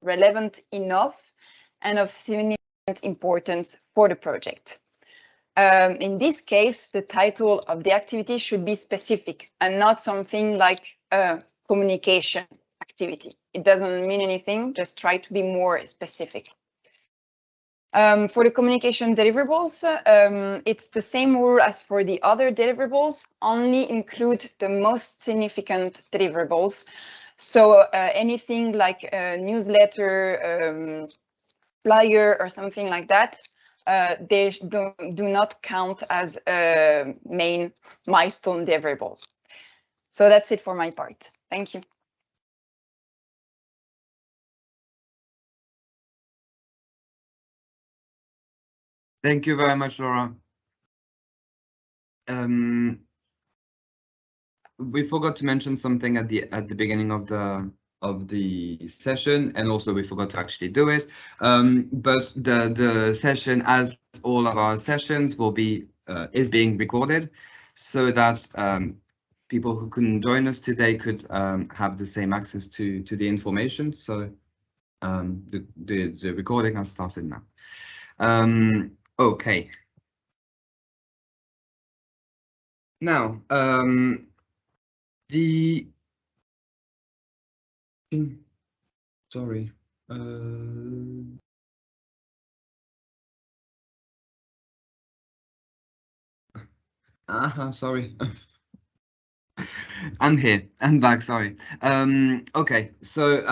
relevant enough and of significant importance for the project. In this case, the title of the activity should be specific and not something like a communication activity. It doesn't mean anything, just try to be more specific. For the communication deliverables, it's the same rule as for the other deliverables, only include the most significant deliverables. So anything like a newsletter, flyer or something like that, they do not count as main milestone deliverables. So that's it for my part. Thank you. Thank you very much, Laura. We forgot to mention something at the beginning of the session, and also we forgot to actually do it. But the session, as all of our sessions, will be is being recorded, so that people who couldn't join us today could have the same access to the information. So the recording has started now. Okay. Now, sorry. Sorry. I'm here. I'm back. Sorry. Okay. So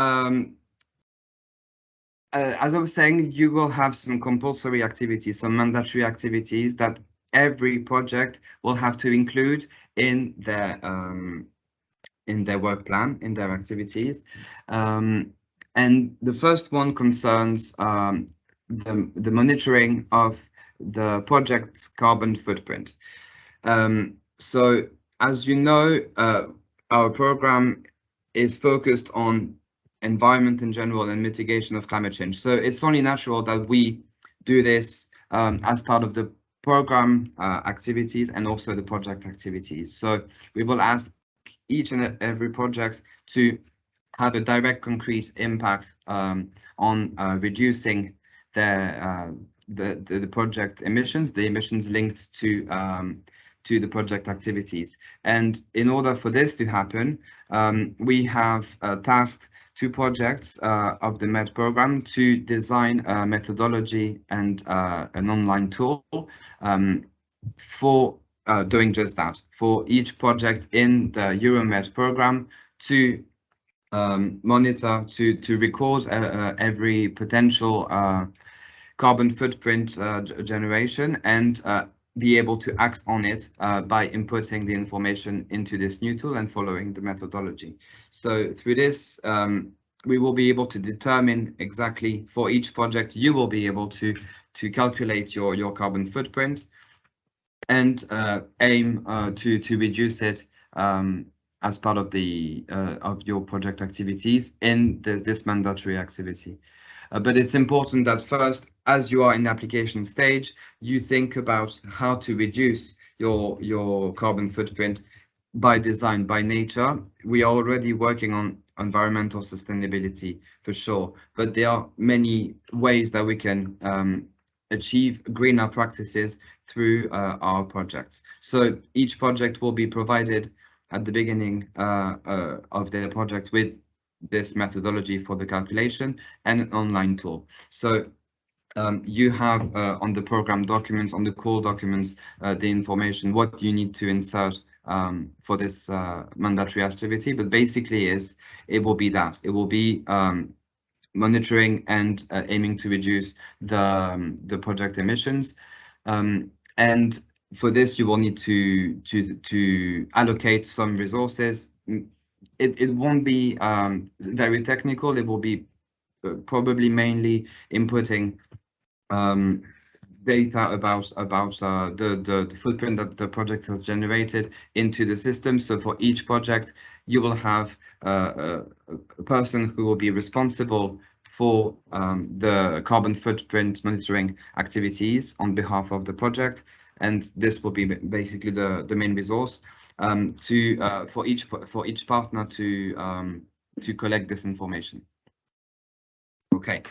as I was saying, you will have some compulsory activities, some mandatory activities that every project will have to include in their work plan, in their activities. And the first one concerns the monitoring of the project's carbon footprint. So as you know, our program is focused on environment in general and mitigation of climate change. So it's only natural that we do this as part of the program activities and also the project activities. So we will ask each and every project to have a direct, concrete impact on reducing the project emissions, the emissions linked to the project activities. And in order for this to happen, we have tasked 2 projects of the MED program to design a methodology and an online tool for doing just that, for each project in the Euro-MED program to monitor, to record every potential carbon footprint generation and be able to act on it by inputting the information into this new tool and following the methodology. So through this, we will be able to determine exactly for each project, you will be able to calculate your carbon footprint and aim to reduce it as part of your project activities in this mandatory activity. But it's important that first, as you are in the application stage, you think about how to reduce your carbon footprint by design, by nature. We are already working on environmental sustainability for sure, but there are many ways that we can achieve greener practices through our projects. So each project will be provided at the beginning of their project with this methodology for the calculation and an online tool. So you have on the program documents, on the core documents, the information, what you need to insert for this mandatory activity, but basically it will be that. It will be monitoring and aiming to reduce the project emissions. And for this, you will need to allocate some resources. It won't be very technical. It will be probably mainly inputting data about the footprint that the project has generated into the system. So for each project, you will have a person who will be responsible for the carbon footprint monitoring activities on behalf of the project, and this will be basically the main resource for each partner to collect this information. Okay.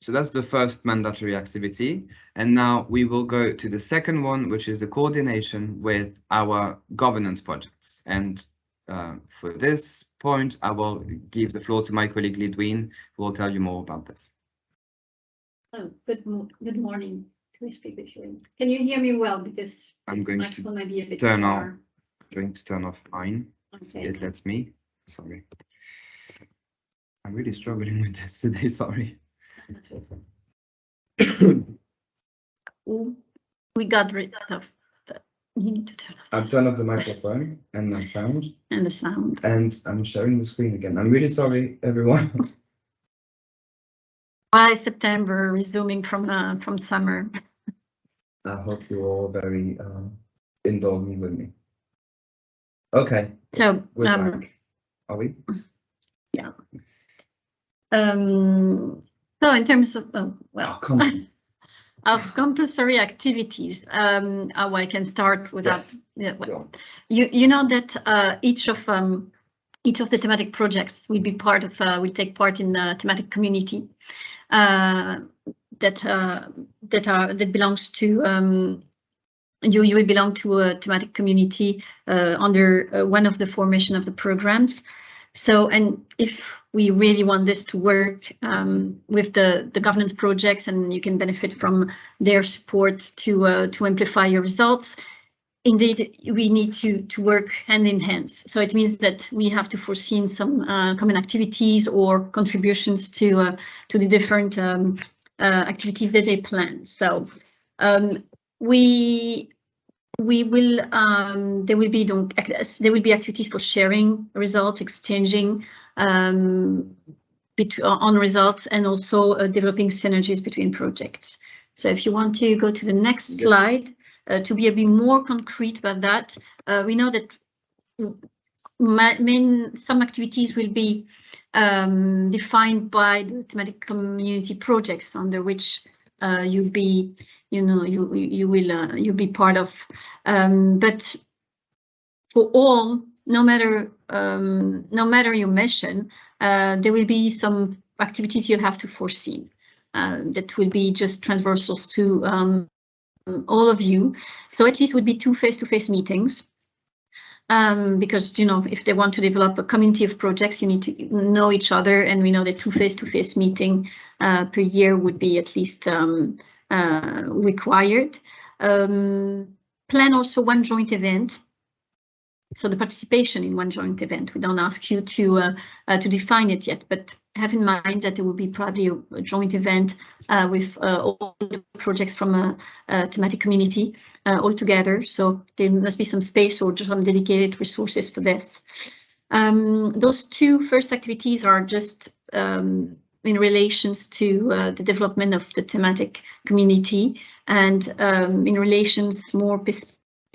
So that's the first mandatory activity. And now we will go to the second one, which is the coordination with our governance projects. And for this point, I will give the floor to my colleague Lidwine, who will tell you more about this. Oh, good morning. Can we speak with you? Can you hear me well? Because I'm going to might be a bit turn far. off. Going to turn off mine. Okay. It lets me. Sorry. I'm really struggling with this today. Sorry. We got rid of the. You need to turn off. I've turned off the microphone and the sound. And the sound. And I'm sharing the screen again. I'm really sorry, everyone. By September, resuming from summer. I hope you're all very indulgent with me. Okay. So We're back. Are we? Yeah. So in terms of Come on. of compulsory activities, I can start with that. Yeah, well, you know that each of the thematic projects will be part of will take part in the thematic community that belongs to you will belong to a thematic community under one of the formation of the programs. So, and if we really want this to work with the governance projects, and you can benefit from their support to amplify your results, indeed, we need to work hand in hand. So it means that we have to foresee some common activities or contributions to the different activities that they plan. So we will there will be activities for sharing results, exchanging on results, and also developing synergies between projects. So if you want to go to the next slide, to be a bit more concrete about that, we know that some activities will be defined by the thematic community projects under which you'll be, you'll be part of. But for all, no matter your mission, there will be some activities you have to foresee that will be just transversals to all of you. So at least would be 2 face-to-face meetings. Because if they want to develop a community of projects, you need to know each other, and we know that 2 face-to-face meetings per year would be at least required. Plan also 1 joint event. So the participation in 1 joint event, we don't ask you to define it yet, but have in mind that there will be probably a joint event with all the projects from a thematic community all together. So there must be some space or some dedicated resources for this. Those 2 first activities are just in relations to the development of the thematic community, and in relations more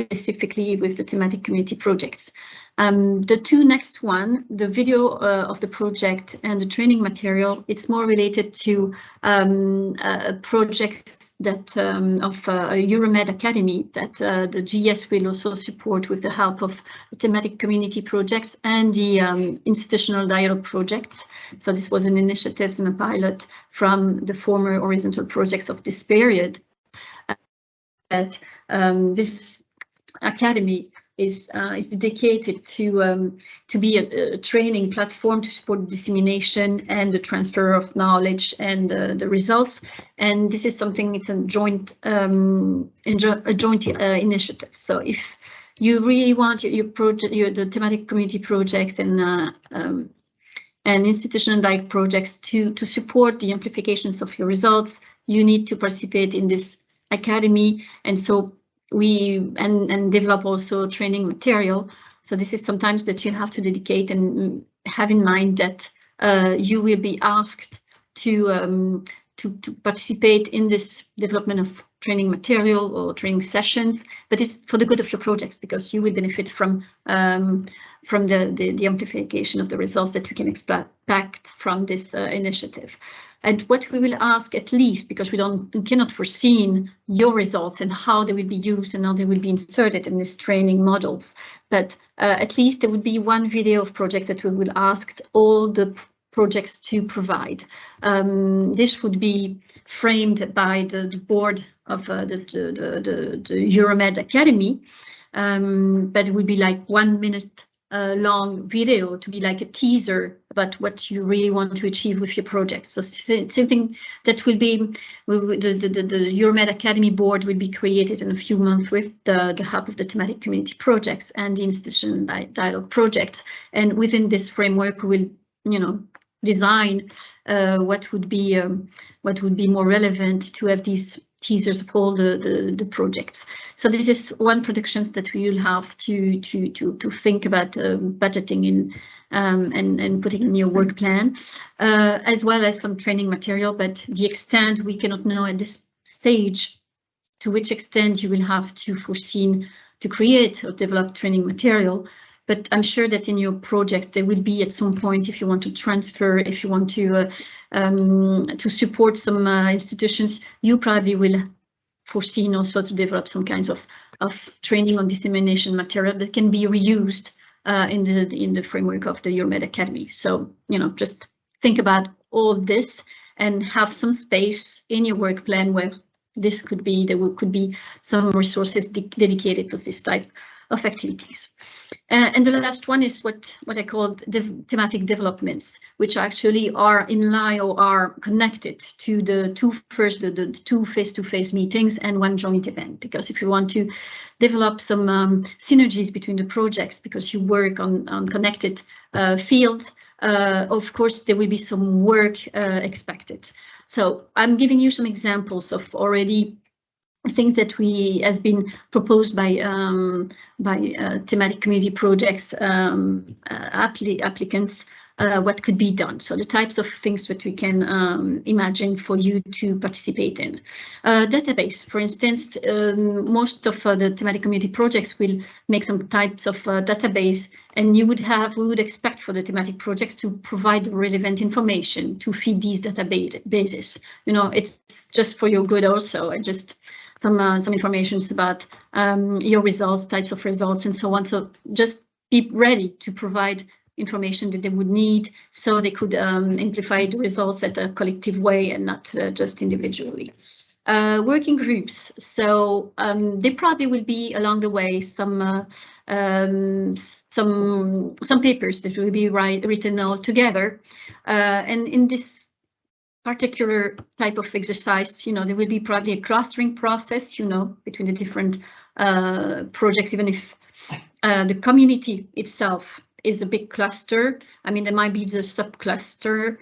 specifically with the thematic community projects. The 2 next one, the video of the project and the training material, it's more related to projects that of a Euro-MED Academy that the GS will also support with the help of thematic community projects and the institutional dialogue projects. So this was an initiative and a pilot from the former horizontal projects of this period. That this academy is dedicated to be a training platform to support dissemination and the transfer of knowledge and the results. And this is something, it's a joint initiative. So if you really want your project, the thematic community projects and institutional like projects to support the amplifications of your results, you need to participate in this academy. And so we develop also training material. So this is sometimes that you have to dedicate and have in mind that you will be asked to participate in this development of training material or training sessions, but it's for the good of your projects, because you will benefit from the amplification of the results that we can expect from this initiative. And what we will ask, at least, because we cannot foresee your results and how they will be used and how they will be inserted in these training models, but at least there would be 1 video of projects that we will ask all the projects to provide. This would be framed by the board of the Euro-MED Academy, but it would be like 1 minute long video to be like a teaser about what you really want to achieve with your project. So something that will be, the Euro-MED Academy board will be created in a few months with the help of the thematic community projects and the institution dialogue project. And within this framework, we'll, design what would be more relevant to have these teasers of all the projects. So this is one predictions that we will have to think about budgeting in and putting in your work plan, as well as some training material. But the extent we cannot know at this stage to which extent you will have to foresee to create or develop training material. But I'm sure that in your project there will be at some point, if you want to transfer, if you want to support some institutions, you probably will foresee also to develop some kinds of training on dissemination material that can be reused in the framework of the Euro-MED Academy. So, just think about all this and have some space in your work plan where this could be, could be some resources dedicated to this type of activities. And the last one is what I call the thematic developments, which actually are in line or are connected to the two face-to-face meetings and one joint event. Because if you want to develop some synergies between the projects, because you work on connected fields, of course there will be some work expected. So I'm giving you some examples of already things that we have been proposed by thematic community projects applicants, what could be done. So the types of things that we can imagine for you to participate in. Database, for instance, most of the thematic community projects will make some types of database, and we would expect for the thematic projects to provide relevant information to feed these databases. It's just for your good also. Some information about your results, types of results, and so on. So just be ready to provide information that they would need, so they could amplify the results at a collective way and not just individually. Working groups. So there probably will be along the way some papers that will be written all together, and in this particular type of exercise, there will be probably a clustering process, between the different projects, even if the community itself is a big cluster. I mean, there might be the subcluster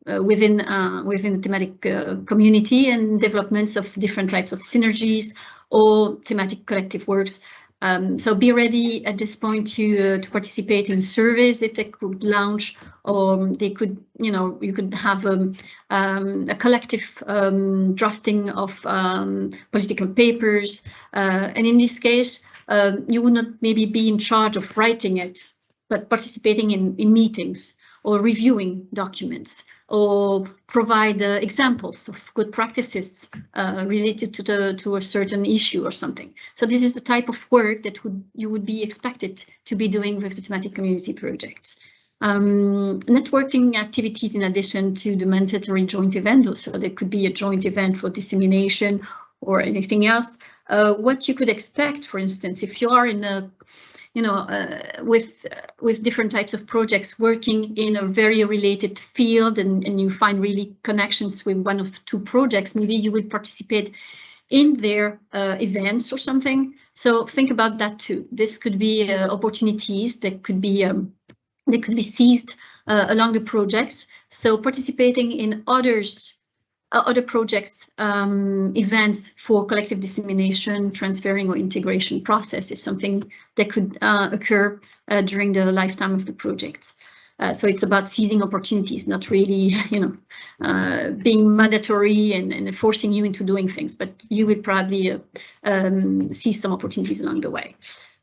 within the thematic community and developments of different types of synergies or thematic collective works. So be ready at this point to participate in surveys that they could launch, or they could, you could have a collective drafting of political papers. And in this case, you would not maybe be in charge of writing it, but participating in meetings or reviewing documents, or provide examples of good practices related to a certain issue or something. So this is the type of work that you would be expected to be doing with the thematic community projects. Networking activities in addition to the mandatory joint event. So there could be a joint event for dissemination or anything else. What you could expect, for instance, if you are in a with different types of projects working in a very related field, and you find really connections with one of two projects, maybe you will participate in their events or something. So think about that too. This could be opportunities that could be seized along the projects. So participating in other projects, events for collective dissemination, transferring or integration process is something that could occur during the lifetime of the project. So it's about seizing opportunities, not really, being mandatory and forcing you into doing things, but you will probably seize some opportunities along the way.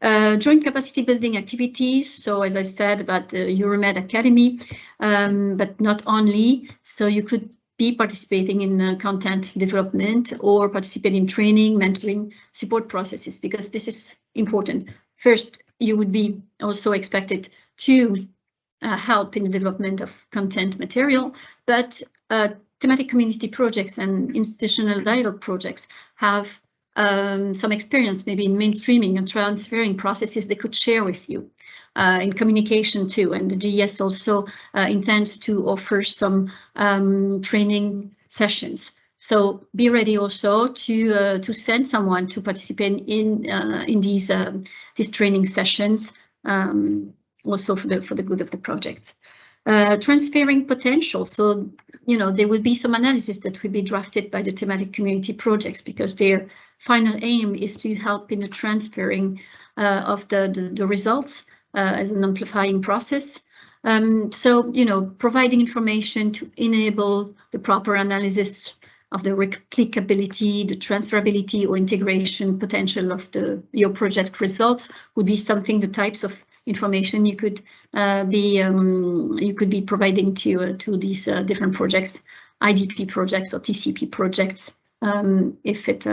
Joint capacity building activities. So as I said about the Euro-MED Academy, but not only. So you could be participating in content development or participate in training, mentoring, support processes, because this is important. First, you would be also expected to help in the development of content material, but thematic community projects and institutional dialogue projects have some experience maybe in mainstreaming and transferring processes they could share with you in communication too. And the GES also intends to offer some training sessions. So be ready also to send someone to participate in these training sessions, also for the good of the project. Transferring potential. So, you know, there will be some analysis that will be drafted by the thematic community projects, because their final aim is to help in the transferring of the results as an amplifying process. So, you know, providing information to enable the proper analysis of the replicability, the transferability or integration potential of your project results would be something, the types of information you could be providing to these different projects, IDP projects or TCP projects, if it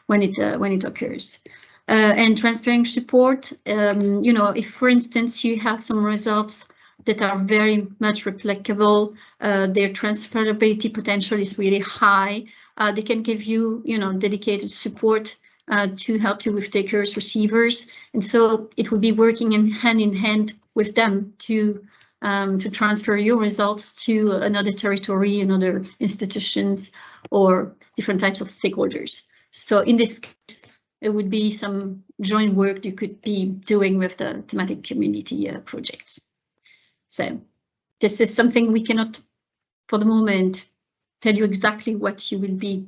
when it occurs. And transferring support, you know, if for instance you have some results that are very much replicable, their transferability potential is really high, they can give you, you know, dedicated support to help you with takers, receivers, and so it will be working in hand with them to transfer your results to another territory, another institutions, or different types of stakeholders. So in this case, it would be some joint work you could be doing with the thematic community projects. So this is something we cannot, for the moment, tell you exactly what you will be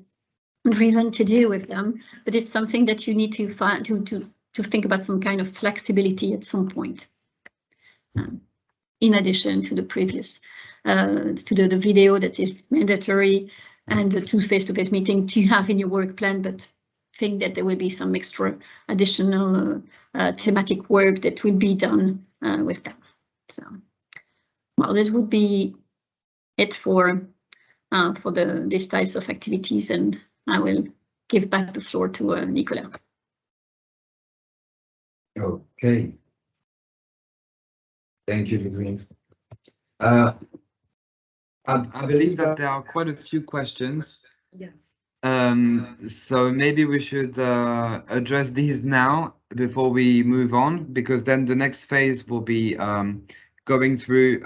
driven to do with them, but it's something that you need to find to think about some kind of flexibility at some point. In addition to the previous, to the video that is mandatory and the 2 face-to-face meeting to have in your work plan, but think that there will be some extra additional thematic work that will be done with them. So, well, this would be it for these types of activities, and I will give back the floor to Nicolas. Okay. Thank you, Ludwig. I believe that there are quite a few questions. Yes. So maybe we should address these now before we move on, because then the next phase will be going through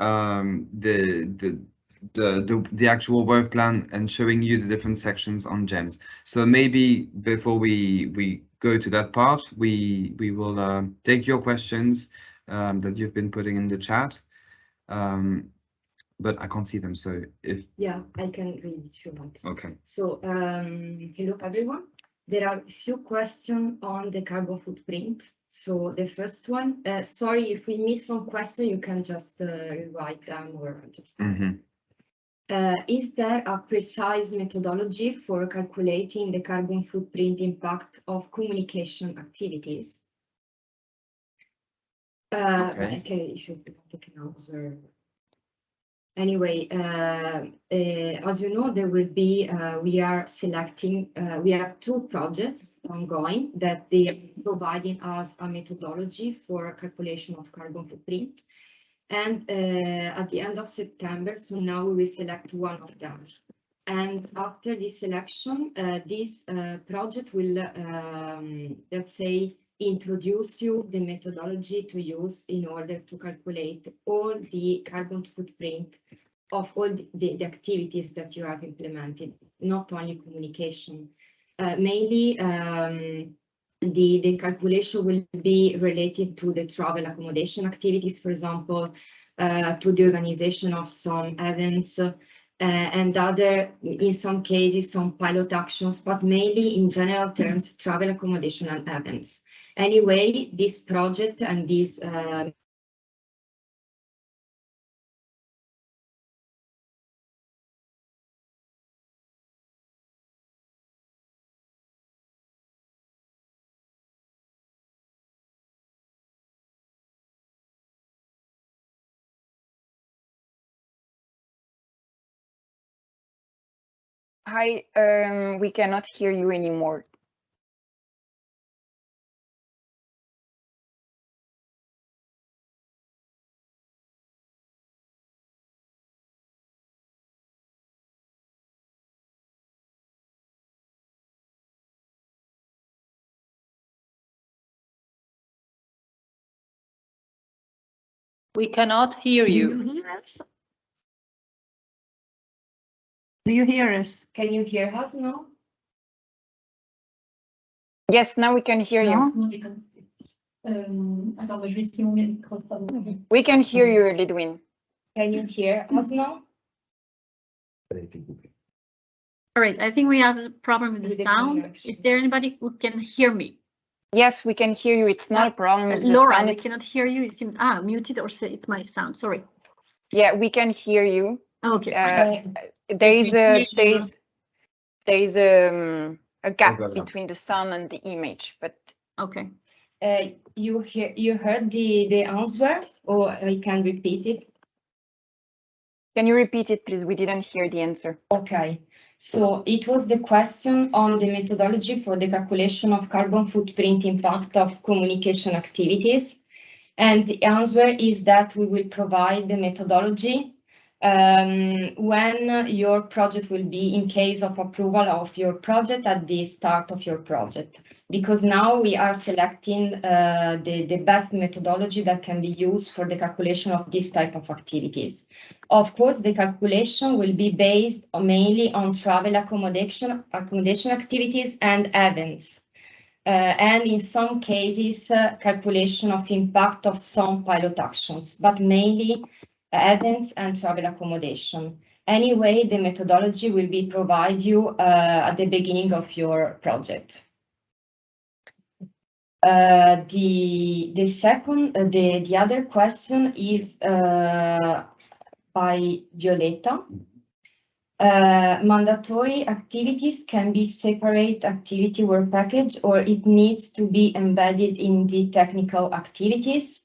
the actual work plan and showing you the different sections on GEMS. So maybe before we go to that part, we will take your questions that you've been putting in the chat, but I can't see them. So if I can read it if you want. Okay. So hello everyone. There are a few questions on the carbon footprint. So the first one, sorry if we miss some question, you can just rewrite them or just. Is there a precise methodology for calculating the carbon footprint impact of communication activities? Okay, if you take an answer. Anyway, as you know, there will be, we are selecting, we have 2 projects ongoing that they are providing us a methodology for calculation of carbon footprint. And at the end of September, so now we will select one of them. And after this selection, this project will, let's say, introduce you the methodology to use in order to calculate all the carbon footprint of all the activities that you have implemented, not only communication. Mainly, the calculation will be related to the travel accommodation activities, for example, to the organization of some events and other, in some cases, some pilot actions, but mainly in general terms, travel accommodation and events. Anyway, this project and this Hi, we cannot hear you anymore. We cannot hear Do you. you hear us? Do you hear us? Can you hear us now? Yes, now we can hear you. Attends, je vais essayer mon microphone. We can hear you, Lidwin. Can you hear us now? All right, I think we have a problem with With the the sound. connection. Is there anybody who can hear me? Yes, we can hear you. It's not a problem with the Laura, sound. we It's- cannot hear you. You seem muted, or say it's my sound. Sorry. Yeah, we can hear you. Okay. Fine. There is a Okay, hear you. there is a gap Overlap. between the sound and the image, but Okay. You heard the answer, or I can repeat it? can you repeat it, please? We didn't hear the answer. Okay, so it was the question on the methodology for the calculation of carbon footprint impact of communication activities. And the answer is that we will provide the methodology when your project will be in case of approval of your project at the start of your project. Because now we are selecting the best methodology that can be used for the calculation of this type of activities. Of course, the calculation will be based mainly on travel accommodation activities and events. And in some cases, calculation of impact of some pilot actions, but mainly events and travel accommodation. Anyway, the methodology will be provided you at the beginning of your project. The other question is by Violetta. Mandatory activities can be separate activity work package, or it needs to be embedded in the technical activities.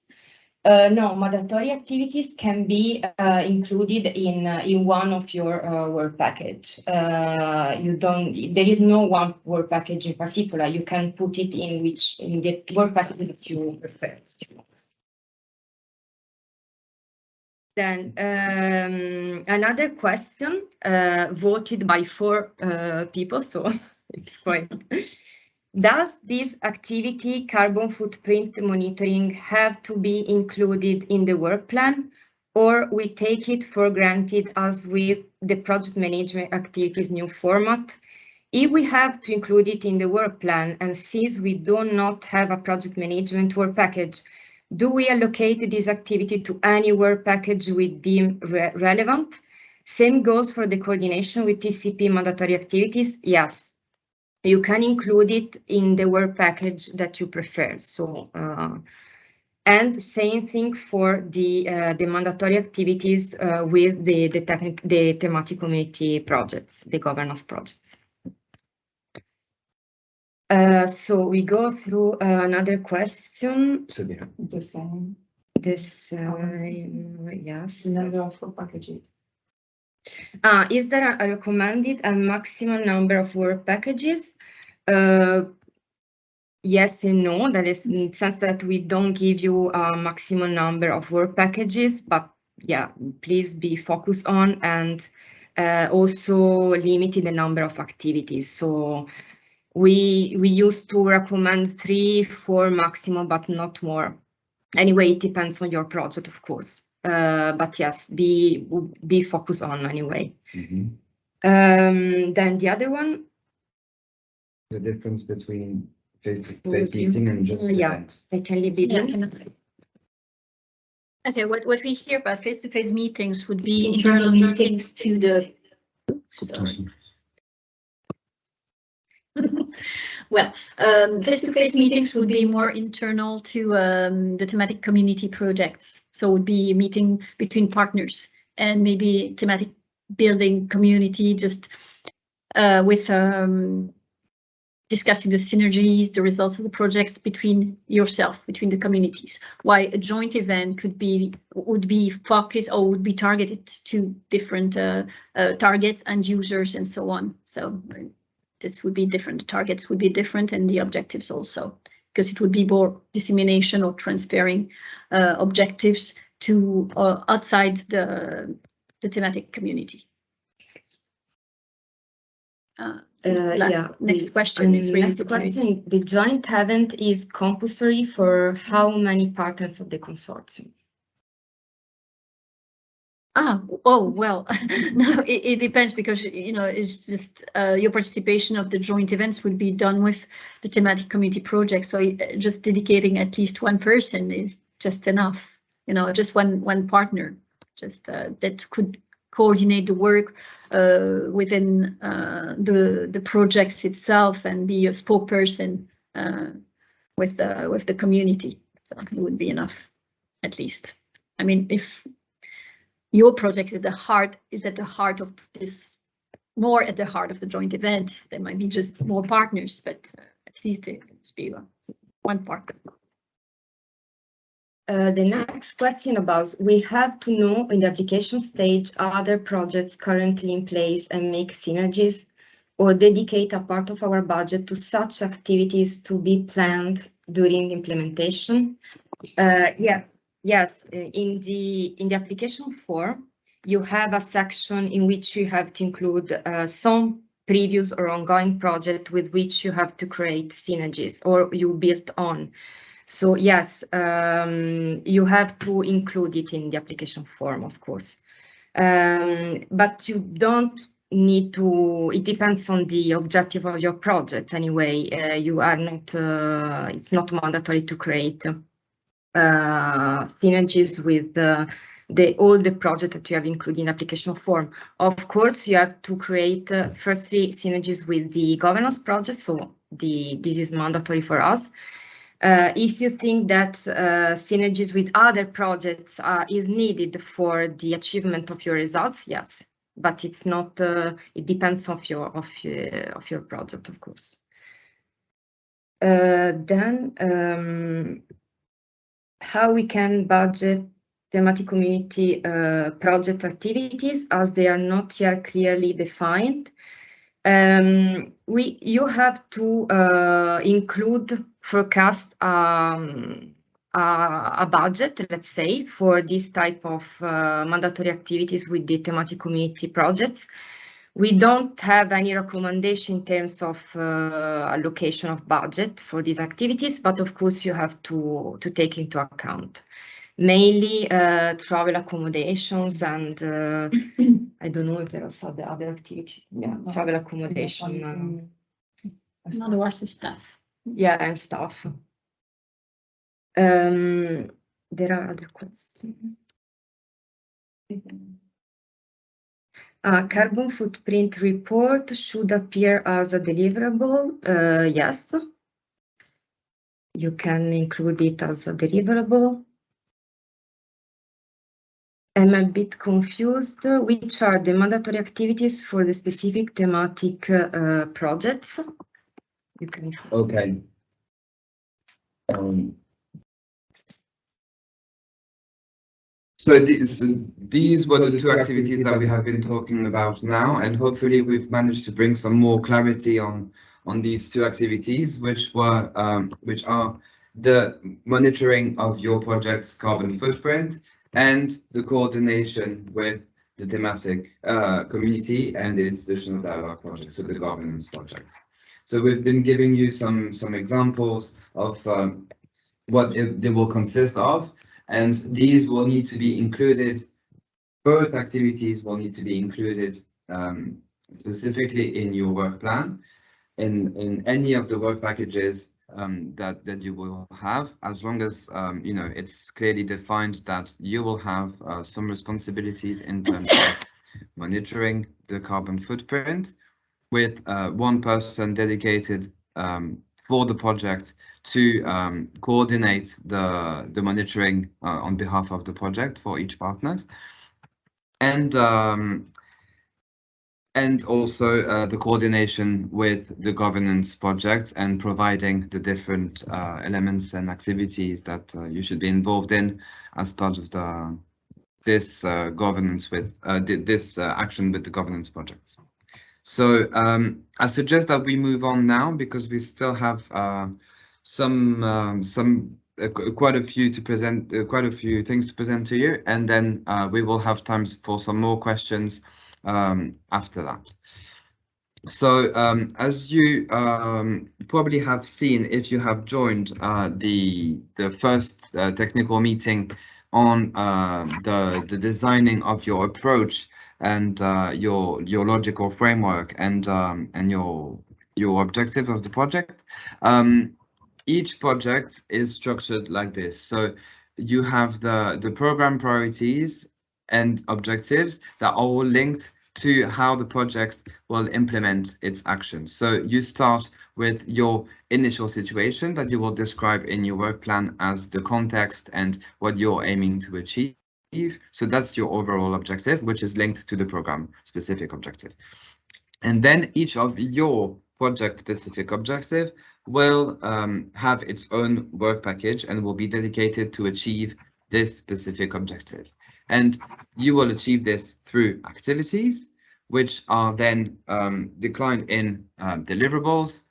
No, mandatory activities can be included in one of your work package. There is no one work package in particular. You can put it in the work package that you prefer. Then another question voted by 4 people, so it's quite. Does this activity carbon footprint monitoring have to be included in the work plan, or we take it for granted as with the project management activities new format? If we have to include it in the work plan, and since we do not have a project management work package, do we allocate this activity to any work package we deem relevant? Same goes for the coordination with TCP mandatory activities. Yes, you can include it in the work package that you prefer. So, and same thing for the mandatory activities with the thematic community projects, the governance projects. So we go through another question. So yeah. The same. Yes. Number of work packages. Is there a recommended and maximum number of work packages? Yes and no. That is in the sense that we don't give you a maximum number of work packages, but yeah, please be focused on and also limiting the number of activities. So we used to recommend 3, 4 maximum, but not more. Anyway, it depends on your project, of course. But yes, be focused on anyway. Mm-hmm. Then the other one. The difference between face-to-face meeting and joint event. I can leave it. Yeah, okay, what we hear about face-to-face meetings would be internal meetings to the. Well, face-to-face meetings would be more internal to the thematic community projects. So it would be a meeting between partners and maybe thematic building community, just with discussing the synergies, the results of the projects between the communities. Why a joint event would be focused or would be targeted to different targets and users and so on. So this would be different. The targets would be different and the objectives also, because it would be more dissemination or transferring objectives to outside the thematic community. Next question is really next question. The joint event is compulsory for how many partners of the consortium? Oh, well, no, it depends because, you know, it's just your participation of the joint events would be done with the thematic community project. So just dedicating at least one person is just enough, you know, just one partner, just that could coordinate the work within the projects itself and be a spokesperson with the community. So it would be enough, at least. I mean, if your project is at the heart of this, more at the heart of the joint event, there might be just more partners, but at least there must be one partner. The next question about, we have to know in the application stage other projects currently in place and make synergies or dedicate a part of our budget to such activities to be planned during implementation. Yes, in the application form, you have a section in which you have to include some previous or ongoing project with which you have to create synergies or you built on. So yes, you have to include it in the application form, of course. But you don't need to, it depends on the objective of your project anyway. You are not, it's not mandatory to create synergies with all the projects that you have included in application form. Of course, you have to create firstly synergies with the governance project, so this is mandatory for us. If you think that synergies with other projects is needed for the achievement of your results, yes, but it's not. It depends of your project, of course. Then. How we can budget thematic community project activities as they are not yet clearly defined. You have to forecast a budget, let's say, for this type of mandatory activities with the thematic community projects. We don't have any recommendation in terms of allocation of budget for these activities, but of course you have to take into account mainly travel accommodations and I don't know if there are some other activities. Yeah, travel accommodation. Otherwise, it's staff. Yeah, and stuff. There are other questions. Carbon footprint report should appear as a deliverable. Yes, you can include it as a deliverable. I'm a bit confused. Which are the mandatory activities for the specific thematic projects? You can. Okay. So these were the two activities that we have been talking about now, and hopefully we've managed to bring some more clarity on these two activities, which are the monitoring of your project's carbon footprint and the coordination with the thematic community and the institutional dialogue project, so the governance projects. So we've been giving you some examples of what they will consist of. And these will need to be included, both activities will need to be included specifically in your work plan, in any of the work packages that you will have, as long as you know, it's clearly defined that you will have some responsibilities in terms of monitoring the carbon footprint, with one person dedicated for the project to coordinate the monitoring on behalf of the project for each partner, and also the coordination with the governance project and providing the different elements and activities that you should be involved in as part of this governance with this action with the governance projects. So I suggest that we move on now, because we still have quite a few to present, quite a few things to present to you, and then we will have time for some more questions after that. So as you probably have seen, if you have joined the first technical meeting on the designing of your approach and your logical framework and your objective of the project. Each project is structured like this. So you have the program priorities and objectives that are all linked to how the project will implement its actions. So you start with your initial situation that you will describe in your work plan as the context and what you're aiming to achieve. So that's your overall objective, which is linked to the program specific objective. And then each of your project specific objective will have its own work package and will be dedicated to achieve this specific objective. And you will achieve this through activities, which are then declined in deliverables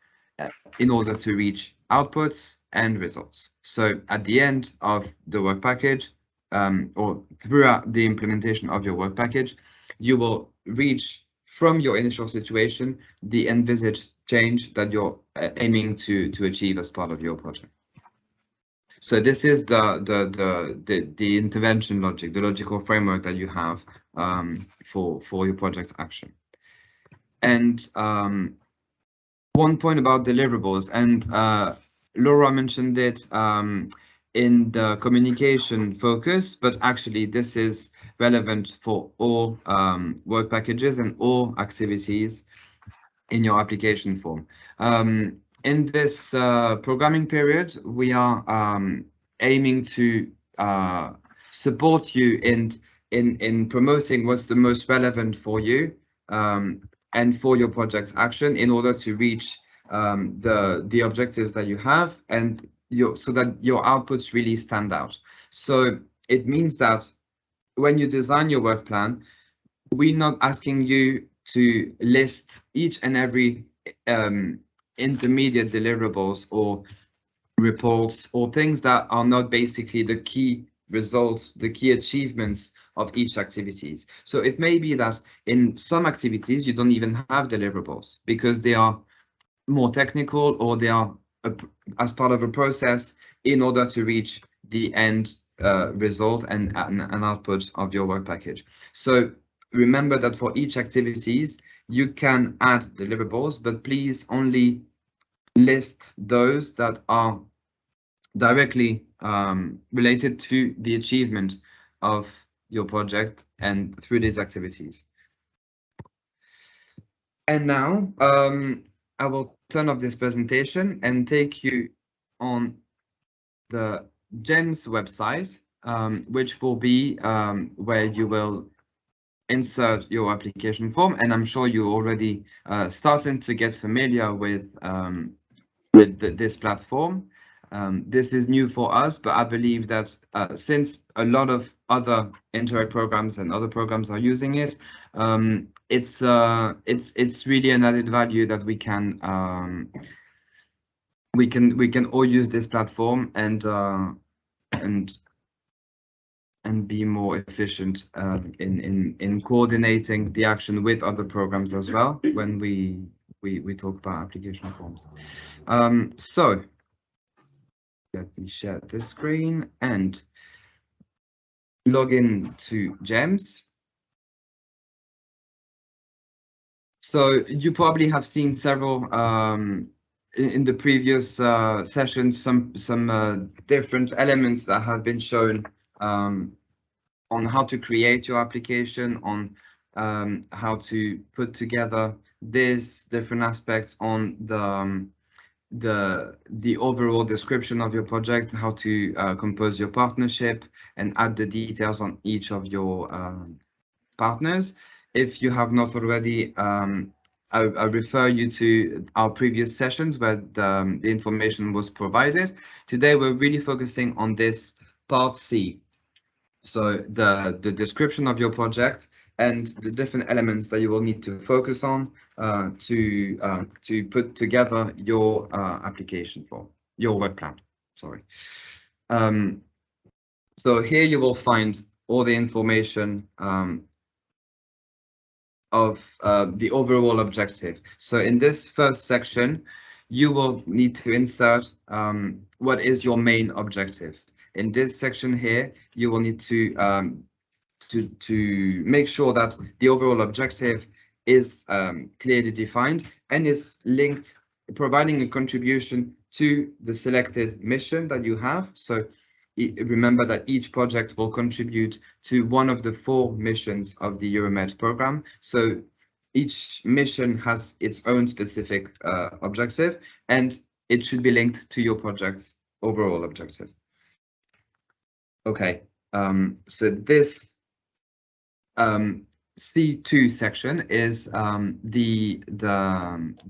in order to reach outputs and results. So at the end of the work package, or throughout the implementation of your work package, you will reach from your initial situation the envisaged change that you're aiming to achieve as part of your project. So this is the intervention logic, the logical framework that you have for your project action. And one point about deliverables, and Laura mentioned it in the communication focus, but actually this is relevant for all work packages and all activities in your application form. In this programming period, we are aiming to support you in promoting what's the most relevant for you and for your project's action in order to reach the objectives that you have and so that your outputs really stand out. So it means that when you design your work plan, we're not asking you to list each and every intermediate deliverables or reports or things that are not basically the key results, the key achievements of each activities. So it may be that in some activities you don't even have deliverables because they are more technical or they are as part of a process in order to reach the end result and an output of your work package. So remember that for each activities you can add deliverables, but please only list those that are directly related to the achievement of your project and through these activities. And now I will turn off this presentation and take you on the GEMS website, which will be where you will insert your application form. And I'm sure you're already starting to get familiar with this platform. This is new for us, but I believe that since a lot of other Interreg programs and other programs are using it, it's really an added value that we can all use this platform and be more efficient in coordinating the action with other programs as well when we talk about application forms. So let me share this screen and log in to GEMS. So you probably have seen several in the previous sessions, some different elements that have been shown on how to create your application, on how to put together these different aspects, on the overall description of your project, how to compose your partnership and add the details on each of your partners. If you have not already, I refer you to our previous sessions where the information was provided. Today we're really focusing on this part C. So the description of your project and the different elements that you will need to focus on to put together your application form, your work plan, sorry. So here you will find all the information of the overall objective. So in this first section, you will need to insert what is your main objective. in this section here, you will need to make sure that the overall objective is clearly defined and is linked, providing a contribution to the selected mission that you have. So remember that each project will contribute to one of the 4 missions of the Euro-MED program. So each mission has its own specific objective, and it should be linked to your project's overall objective. Okay, so this C2 section is the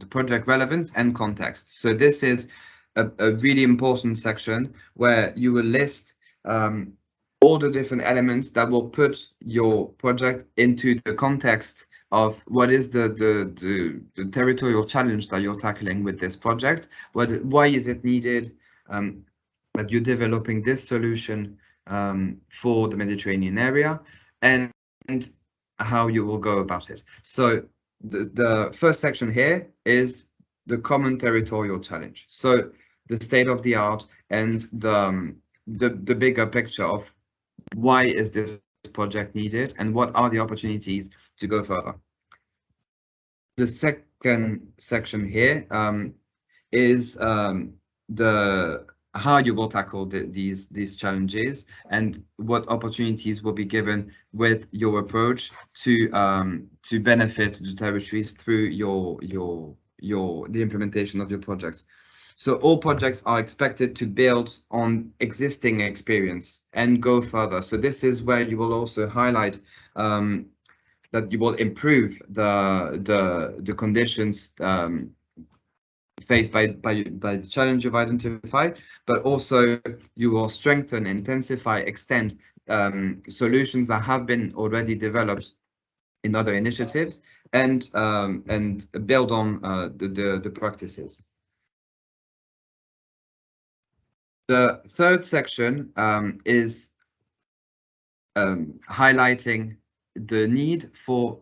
project relevance and context. So this is a really important section where you will list all the different elements that will put your project into the context of what is the territorial challenge that you're tackling with this project. Why is it needed that you're developing this solution for the Mediterranean area, and how you will go about it. So the first section here is the common territorial challenge. So the state of the art and the bigger picture of why is this project needed and what are the opportunities to go further. The second section here is how you will tackle these challenges and what opportunities will be given with your approach to benefit the territories through the implementation of your projects. So all projects are expected to build on existing experience and go further. So this is where you will also highlight that you will improve the conditions faced by the challenge you've identified, but also you will strengthen, intensify, extend solutions that have been already developed in other initiatives, and build on the practices. The third section is highlighting the need for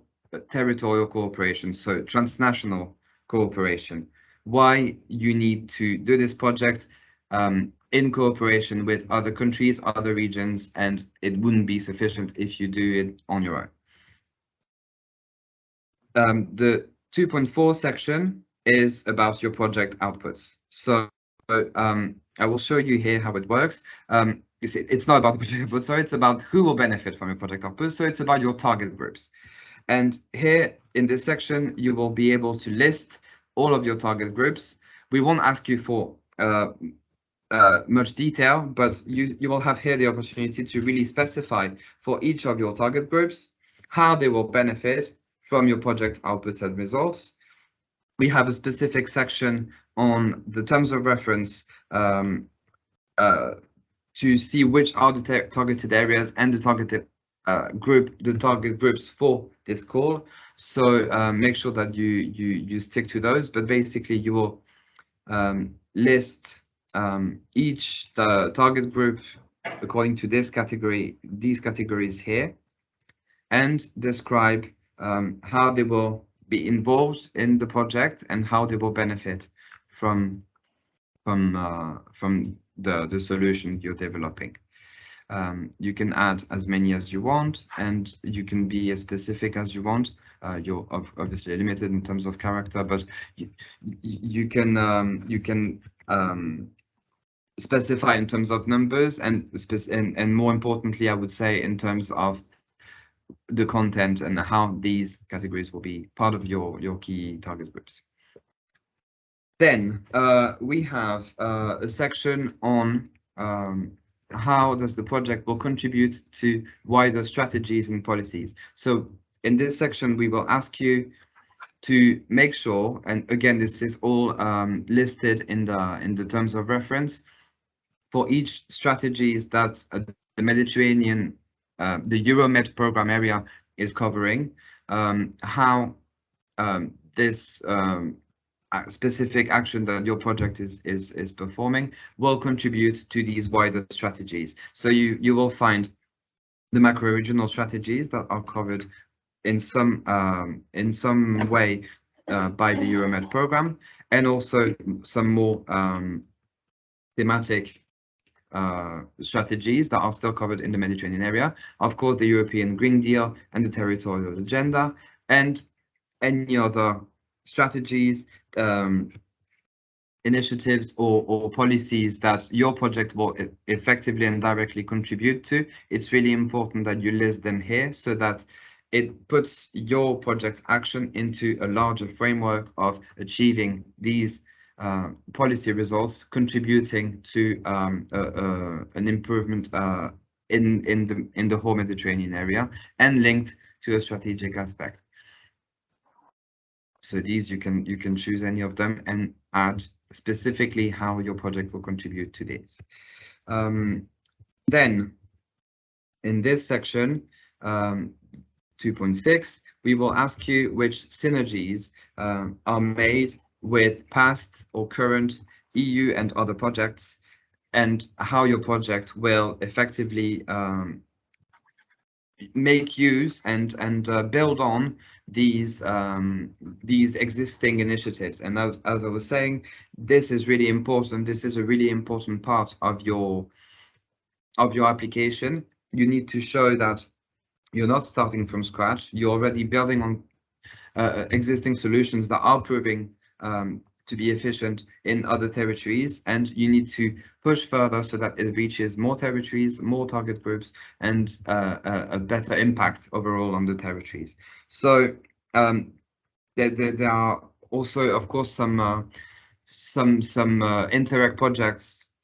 territorial cooperation, so transnational cooperation. Why you need to do this project in cooperation with other countries, other regions, and it wouldn't be sufficient if you do it on your own. The 2.4 section is about your project outputs. So I will show you here how it works. It's not about the project output, sorry, it's about who will benefit from your project output. So it's about your target groups. And here in this section, you will be able to list all of your target groups. We won't ask you for much detail, but you will have here the opportunity to really specify for each of your target groups how they will benefit from your project outputs and results. We have a specific section on the terms of reference to see which are the targeted areas and the targeted target groups for this call. So make sure that you stick to those, but basically you will list each target group according to this category, these categories here, and describe how they will be involved in the project and how they will benefit from the solution you're developing. You can add as many as you want, and you can be as specific as you want. You're obviously limited in terms of character, but you can specify in terms of numbers and more importantly, I would say in terms of the content and how these categories will be part of your key target groups. Then we have a section on how does the project will contribute to wider strategies and policies. So in this section, we will ask you to make sure, and again, this is all listed in the terms of reference, for each strategies that the Mediterranean, the Euro-MED program area is covering, how this specific action that your project is performing will contribute to these wider strategies. So you will find the macro-regional strategies that are covered in some way by the Euro-MED program, and also some more thematic strategies that are still covered in the Mediterranean area. Of course, the European Green Deal and the Territorial Agenda, and any other strategies, initiatives or policies that your project will effectively and directly contribute to. It's really important that you list them here so that it puts your project's action into a larger framework of achieving these policy results, contributing to an improvement in the whole Mediterranean area and linked to a strategic aspect. So these you can choose any of them and add specifically how your project will contribute to this. Then in this section 2.6, we will ask you which synergies are made with past or current EU and other projects, and how your project will effectively make use and build on these existing initiatives. And as I was saying, this is really important. This is a really important part of your application. You need to show that you're not starting from scratch. You're already building on existing solutions that are proving to be efficient in other territories, and you need to push further so that it reaches more territories, more target groups, and a better impact overall on the territories. So there are also, of course, some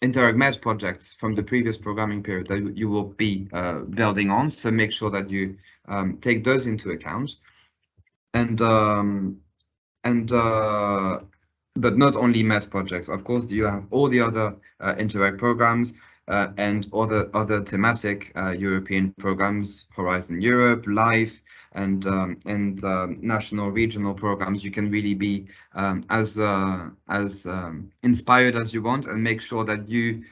Interreg MED projects from the previous programming period that you will be building on. So make sure that you take those into account. But not only MED projects, of course, you have all the other Interreg programs and other thematic European programs, Horizon Europe, LIFE, and national regional programs. You can really be as inspired as you want, and make sure that you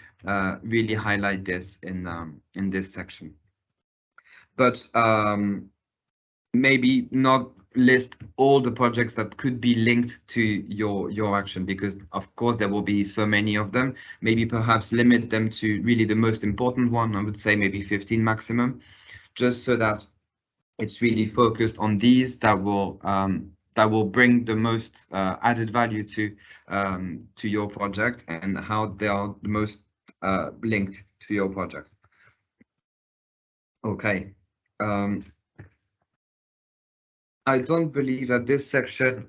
really highlight this in this section. But maybe not list all the projects that could be linked to your action, because of course there will be so many of them. Maybe perhaps limit them to really the most important one. I would say maybe 15 maximum, just so that it's really focused on these that will bring the most added value to your project, and how they are the most linked to your project. Okay. I don't believe that this section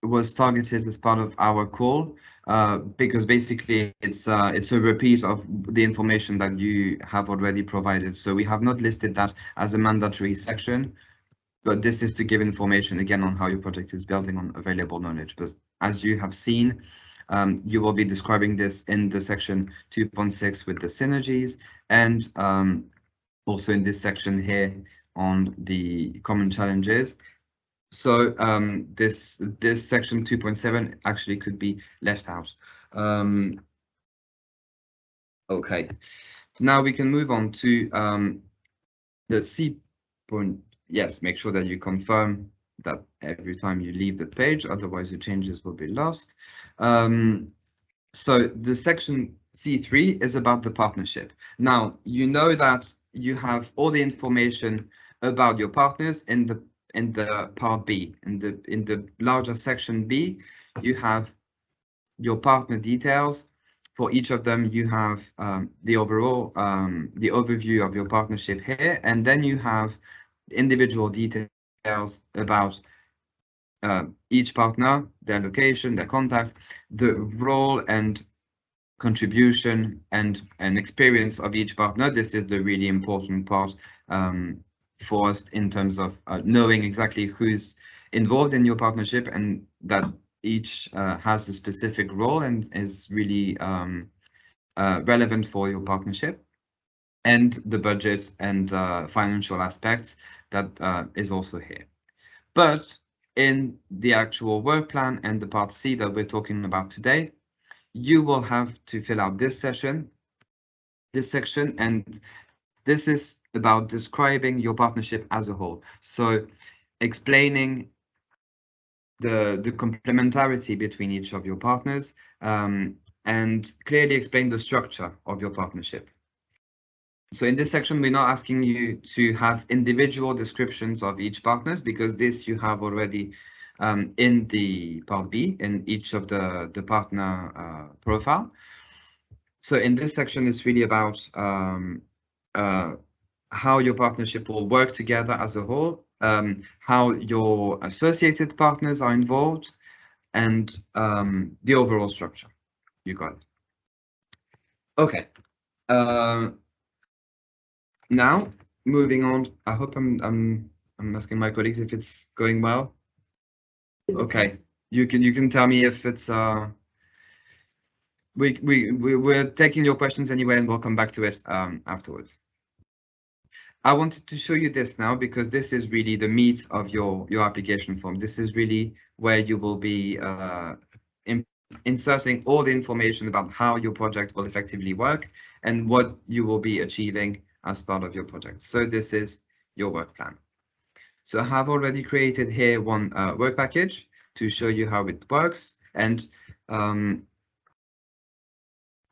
was targeted as part of our call, because basically it's a repeat of the information that you have already provided. So we have not listed that as a mandatory section, but this is to give information again on how your project is building on available knowledge. But as you have seen, you will be describing this in the section 2.6 with the synergies, and also in this section here on the common challenges. So this section 2.7 actually could be left out. Okay, now we can move on to the C point. Yes, make sure that you confirm that every time you leave the page, otherwise your changes will be lost. So the section C3 is about the partnership. Now, you know that you have all the information about your partners in the part B. In the larger section B, you have your partner details. For each of them, you have the overall the overview of your partnership here, and then you have individual details about each partner, their location, their contact, the role and contribution and experience of each partner. This is the really important part for us in terms of knowing exactly who's involved in your partnership, and that each has a specific role and is really relevant for your partnership, and the budget and financial aspects that is also here. But in the actual work plan and the part C that we're talking about today, you will have to fill out this section, and this is about describing your partnership as a whole. So explaining the complementarity between each of your partners, and clearly explain the structure of your partnership. So in this section, we're not asking you to have individual descriptions of each partners, because this you have already in the part B, in each of the partner profile. So in this section, it's really about how your partnership will work together as a whole, how your associated partners are involved, and the overall structure. You got it. Okay. Now moving on. I hope I'm asking my colleagues if it's going well. Okay. You can tell me if it's we're taking your questions anyway, and we'll come back to it afterwards. I wanted to show you this now because this is really the meat of your application form. This is really where you will be inserting all the information about how your project will effectively work and what you will be achieving as part of your project. So this is your work plan. So I have already created here one work package to show you how it works. And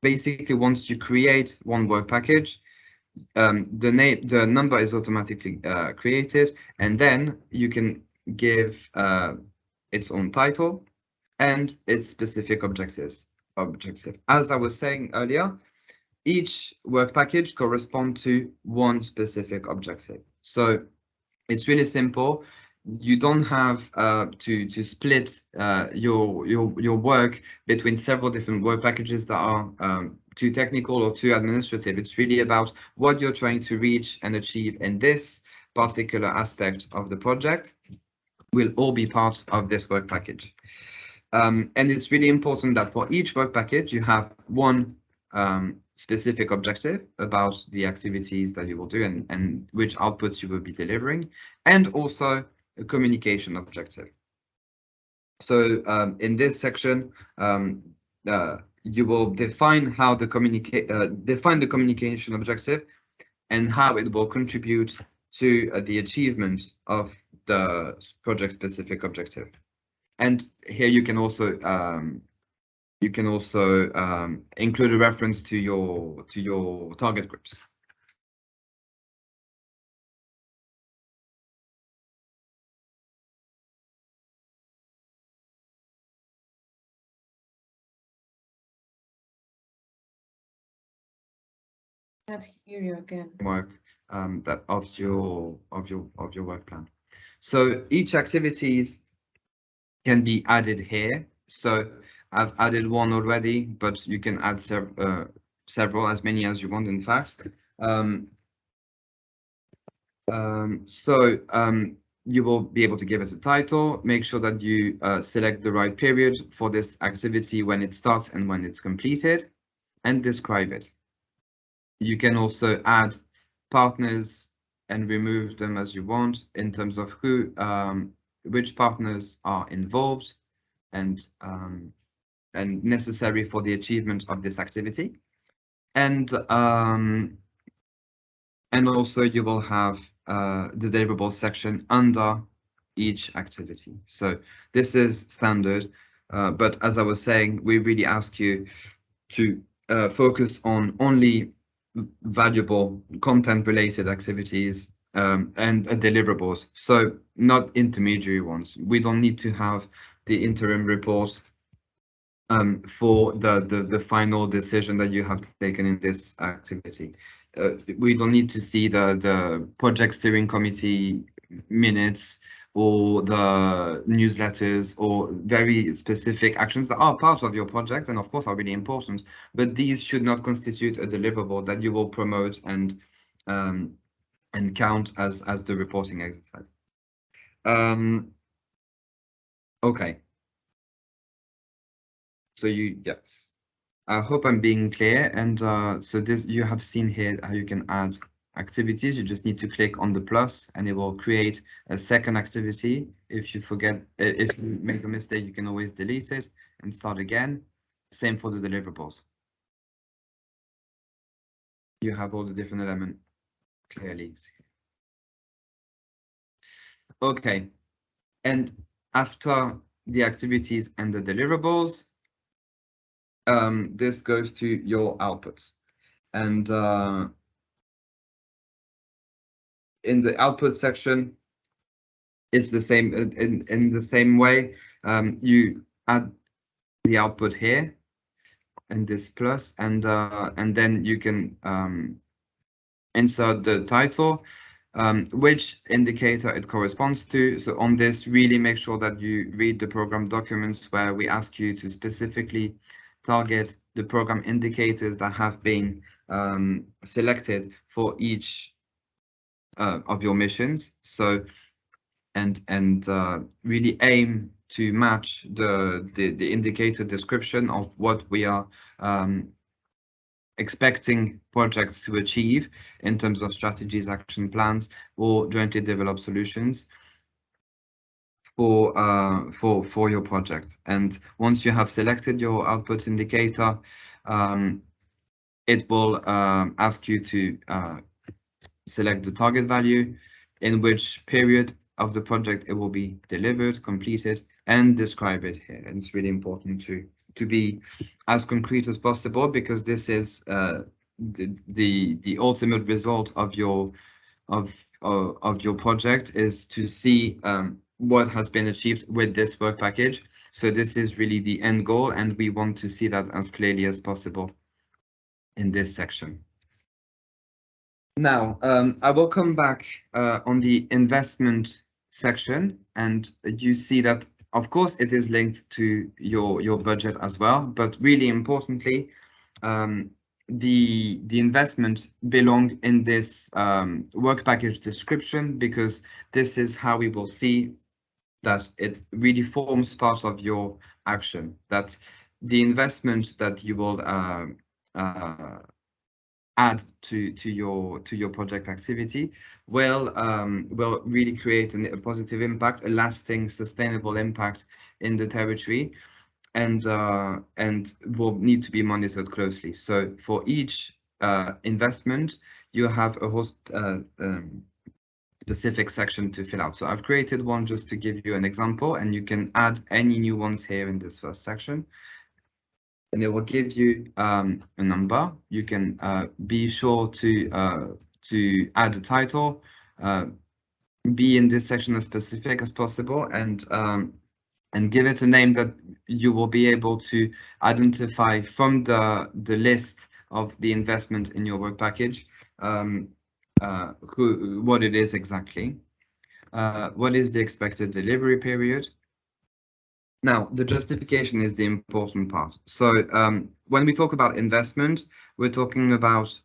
basically, once you create one work package, the number is automatically created, and then you can give its own title and its specific objective. As I was saying earlier, each work package corresponds to one specific objective. So it's really simple. You don't have to split your work between several different work packages that are too technical or too administrative. It's really about what you're trying to reach and achieve in this particular aspect of the project will all be part of this work package. And it's really important that for each work package, you have one specific objective about the activities that you will do and which outputs you will be delivering, and also a communication objective. So in this section, you will define how the communication objective and how it will contribute to the achievement of the project specific objective. And here you can also include a reference to your target groups. Can't hear you again. Work that of your work plan. So each activities can be added here. So I've added one already, but you can add several, as many as you want, in fact. You will be able to give it a title, make sure that you select the right period for this activity when it starts and when it's completed, and describe it. You can also add partners and remove them as you want in terms of who, which partners are involved and necessary for the achievement of this activity. And also you will have the deliverables section under each activity. So this is standard, but as I was saying, we really ask you to focus on only valuable content-related activities and deliverables, so not intermediary ones. We don't need to have the interim report for the final decision that you have taken in this activity. We don't need to see the project steering committee minutes or the newsletters or very specific actions that are part of your project and of course are really important, but these should not constitute a deliverable that you will promote and count as the reporting exercise. Okay. So yes. I hope I'm being clear, and so this you have seen here how you can add activities. You just need to click on the plus and it will create a second activity. If you forget, if you make a mistake, you can always delete it and start again. Same for the deliverables. You have all the different elements clearly. Okay, and after the activities and the deliverables, this goes to your outputs. And in the output section, it's the same in the same way. You add the output here and this plus, and then you can insert the title, which indicator it corresponds to. So on this, really make sure that you read the program documents where we ask you to specifically target the program indicators that have been selected for each of your missions. So and really aim to match the indicator description of what we are expecting projects to achieve in terms of strategies, action plans, or jointly developed solutions for your project. And once you have selected your output indicator, it will ask you to select the target value, in which period of the project it will be delivered, completed, and describe it here. And it's really important to be as concrete as possible, because this is the ultimate result of your project, is to see what has been achieved with this work package. So this is really the end goal, and we want to see that as clearly as possible in this section. Now, I will come back on the investment section, and you see that, of course, it is linked to your budget as well, but really importantly, the investment belong in this work package description, because this is how we will see that it really forms part of your action, that the investment that you will add to your project activity will really create a positive impact, a lasting, sustainable impact in the territory, and will need to be monitored closely. So for each investment, you have a host specific section to fill out. So I've created one just to give you an example, and you can add any new ones here in this first section. And it will give you a number. You can be sure to add a title, be in this section as specific as possible, and give it a name that you will be able to identify from the list of the investment in your work package, what it is exactly, what is the expected delivery period. Now, the justification is the important part. So when we talk about investment, we're talking about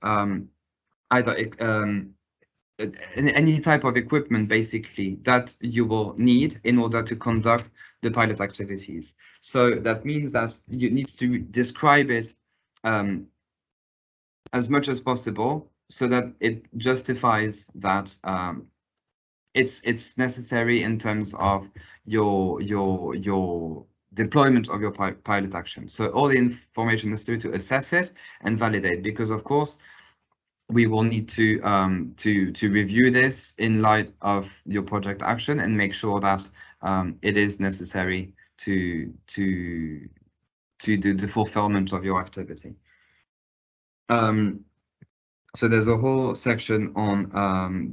either any type of equipment, basically, that you will need in order to conduct the pilot activities. So that means that you need to describe it as much as possible, so that it justifies that it's necessary in terms of your deployment of your pilot action. So all the information necessary to assess it and validate, because of course we will need to review this in light of your project action and make sure that it is necessary to do the fulfillment of your activity. So there's a whole section on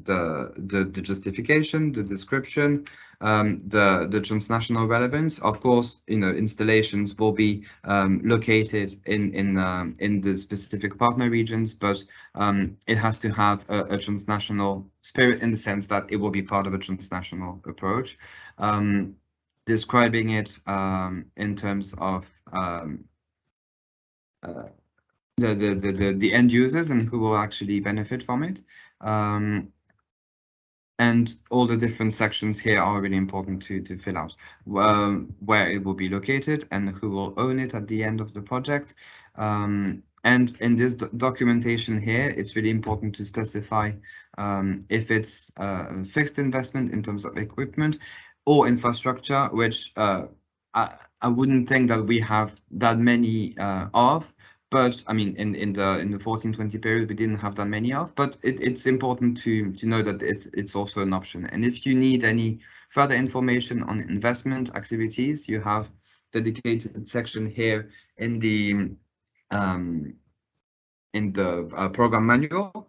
the justification, the description, the transnational relevance. Of course, installations will be located in the specific partner regions, but it has to have a transnational spirit, in the sense that it will be part of a transnational approach. Describing it in terms of the end users and who will actually benefit from it, and all the different sections here are really important to fill out, where it will be located and who will own it at the end of the project. And in this documentation here, it's really important to specify if it's a fixed investment in terms of equipment or infrastructure, which I wouldn't think that we have that many of. But I mean, in the 14-20 period, we didn't have that many of. But it's important to know that it's also an option. And if you need any further information on investment activities, you have dedicated section here in the program manual.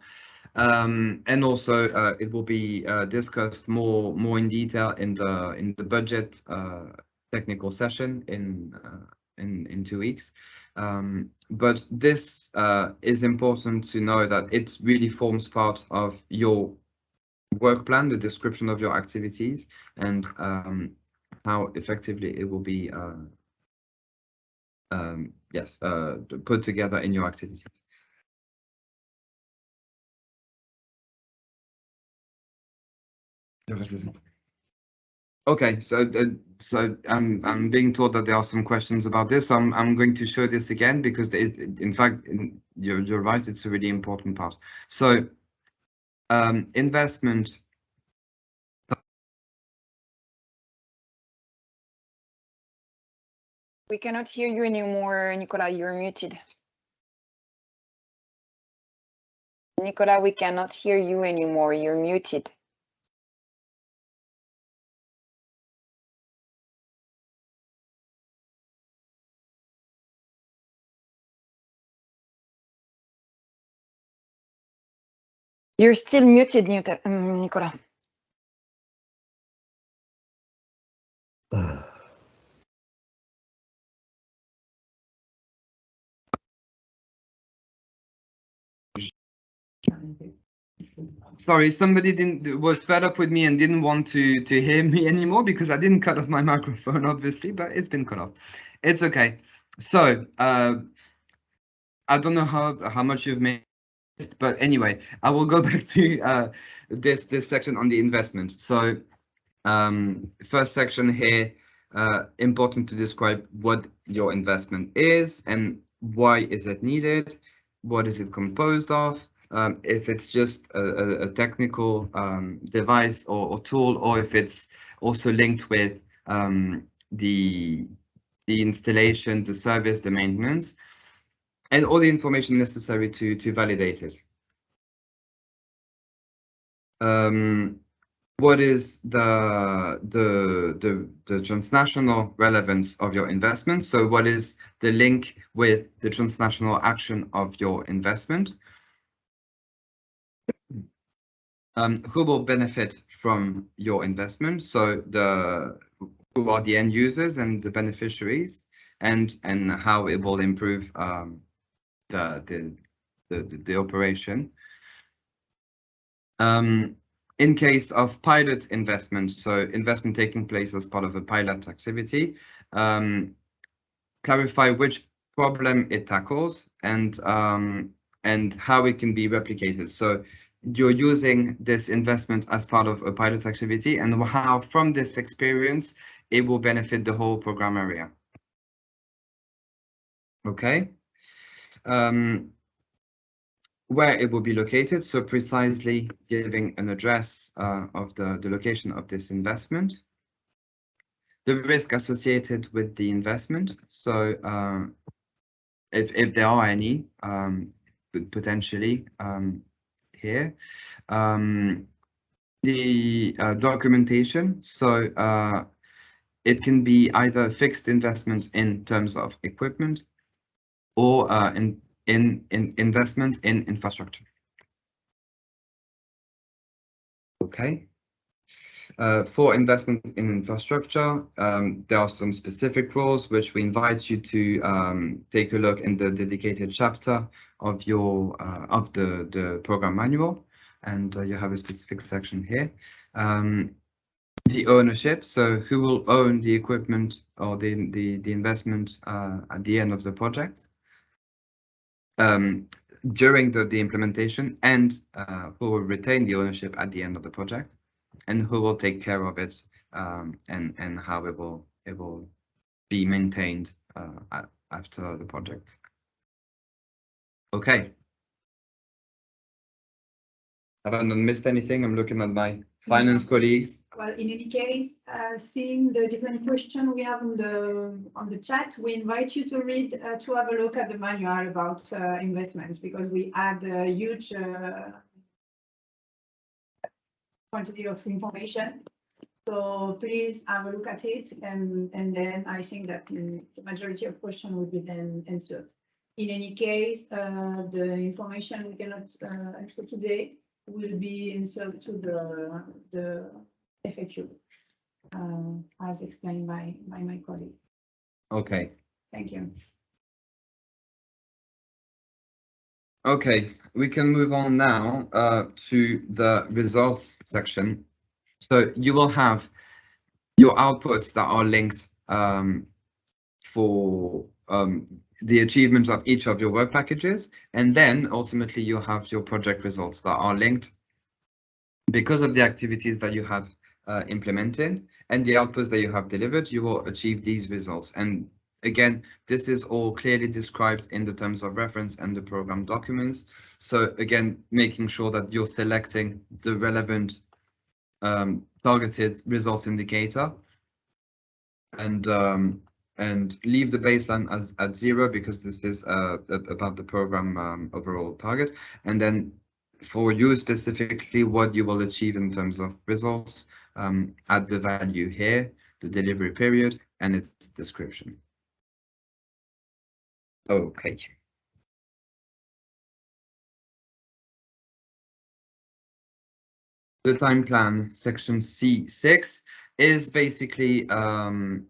And also it will be discussed more in detail in the budget technical session in 2 weeks. But this is important to know that it really forms part of your work plan, the description of your activities, and how effectively it will be put together in your activities. Okay, so I'm being told that there are some questions about this. So I'm going to show this again because in fact you're right, it's a really important part. So investment. We cannot hear you anymore, Nicolas. You're muted. Nicolas, we cannot hear you anymore. You're muted. You're still muted, Nicolas. Sorry, somebody was fed up with me and didn't want to hear me anymore because I didn't cut off my microphone, obviously, but it's been cut off. It's okay. So I don't know how much you've missed, but anyway, I will go back to this section on the investment. So first section here, important to describe what your investment is and why is it needed, what is it composed of, if it's just a technical device or tool, or if it's also linked with the installation, the service, the maintenance, and all the information necessary to validate it. What is the transnational relevance of your investment? So what is the link with the transnational action of your investment? Who will benefit from your investment? So who are the end users and the beneficiaries, and how it will improve the operation. In case of pilot investment, so investment taking place as part of a pilot activity, clarify which problem it tackles and how it can be replicated. So you're using this investment as part of a pilot activity, and how from this experience it will benefit the whole program area. Okay. Where it will be located, so precisely giving an address of the location of this investment. The risk associated with the investment, so if there are any, potentially here. The documentation, so it can be either fixed investment in terms of equipment or in investment in infrastructure. Okay. For investment in infrastructure, there are some specific rules which we invite you to take a look in the dedicated chapter of your of the program manual, and you have a specific section here. The ownership, so who will own the equipment or the investment at the end of the project. During the implementation, and who will retain the ownership at the end of the project, and who will take care of it, and how it will be maintained after the project. Okay. Have I not missed anything? I'm looking at my finance colleagues. Well, in any case, seeing the different questions we have on the chat, we invite you to read, to have a look at the manual about investments, because we add a huge quantity of information. So please have a look at it, and then I think that the majority of questions will be then answered. In any case, the information we cannot answer today will be answered to the FAQ, as explained by my colleague. Okay. Thank you. Okay, we can move on now to the results section. So you will have your outputs that are linked for the achievement of each of your work packages, and then ultimately you have your project results that are linked because of the activities that you have implemented and the outputs that you have delivered. You will achieve these results, and again, this is all clearly described in the terms of reference and the program documents. So again, making sure that you're selecting the relevant targeted results indicator, and leave the baseline at 0, because this is about the program overall target. And then for you specifically, what you will achieve in terms of results, add the value here, the delivery period, and its description. Okay. The time plan, section C6, is basically an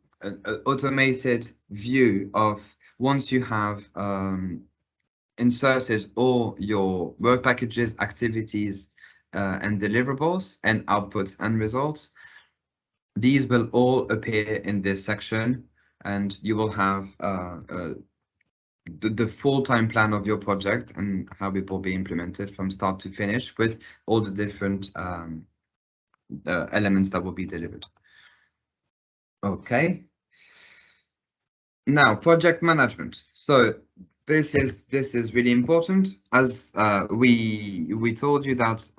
automated view of once you have inserted all your work packages, activities, and deliverables, and outputs and results. These will all appear in this section, and you will have the full time plan of your project and how it will be implemented from start to finish, with all the different elements that will be delivered. Okay. Now, project management. So this is really important, as we told you that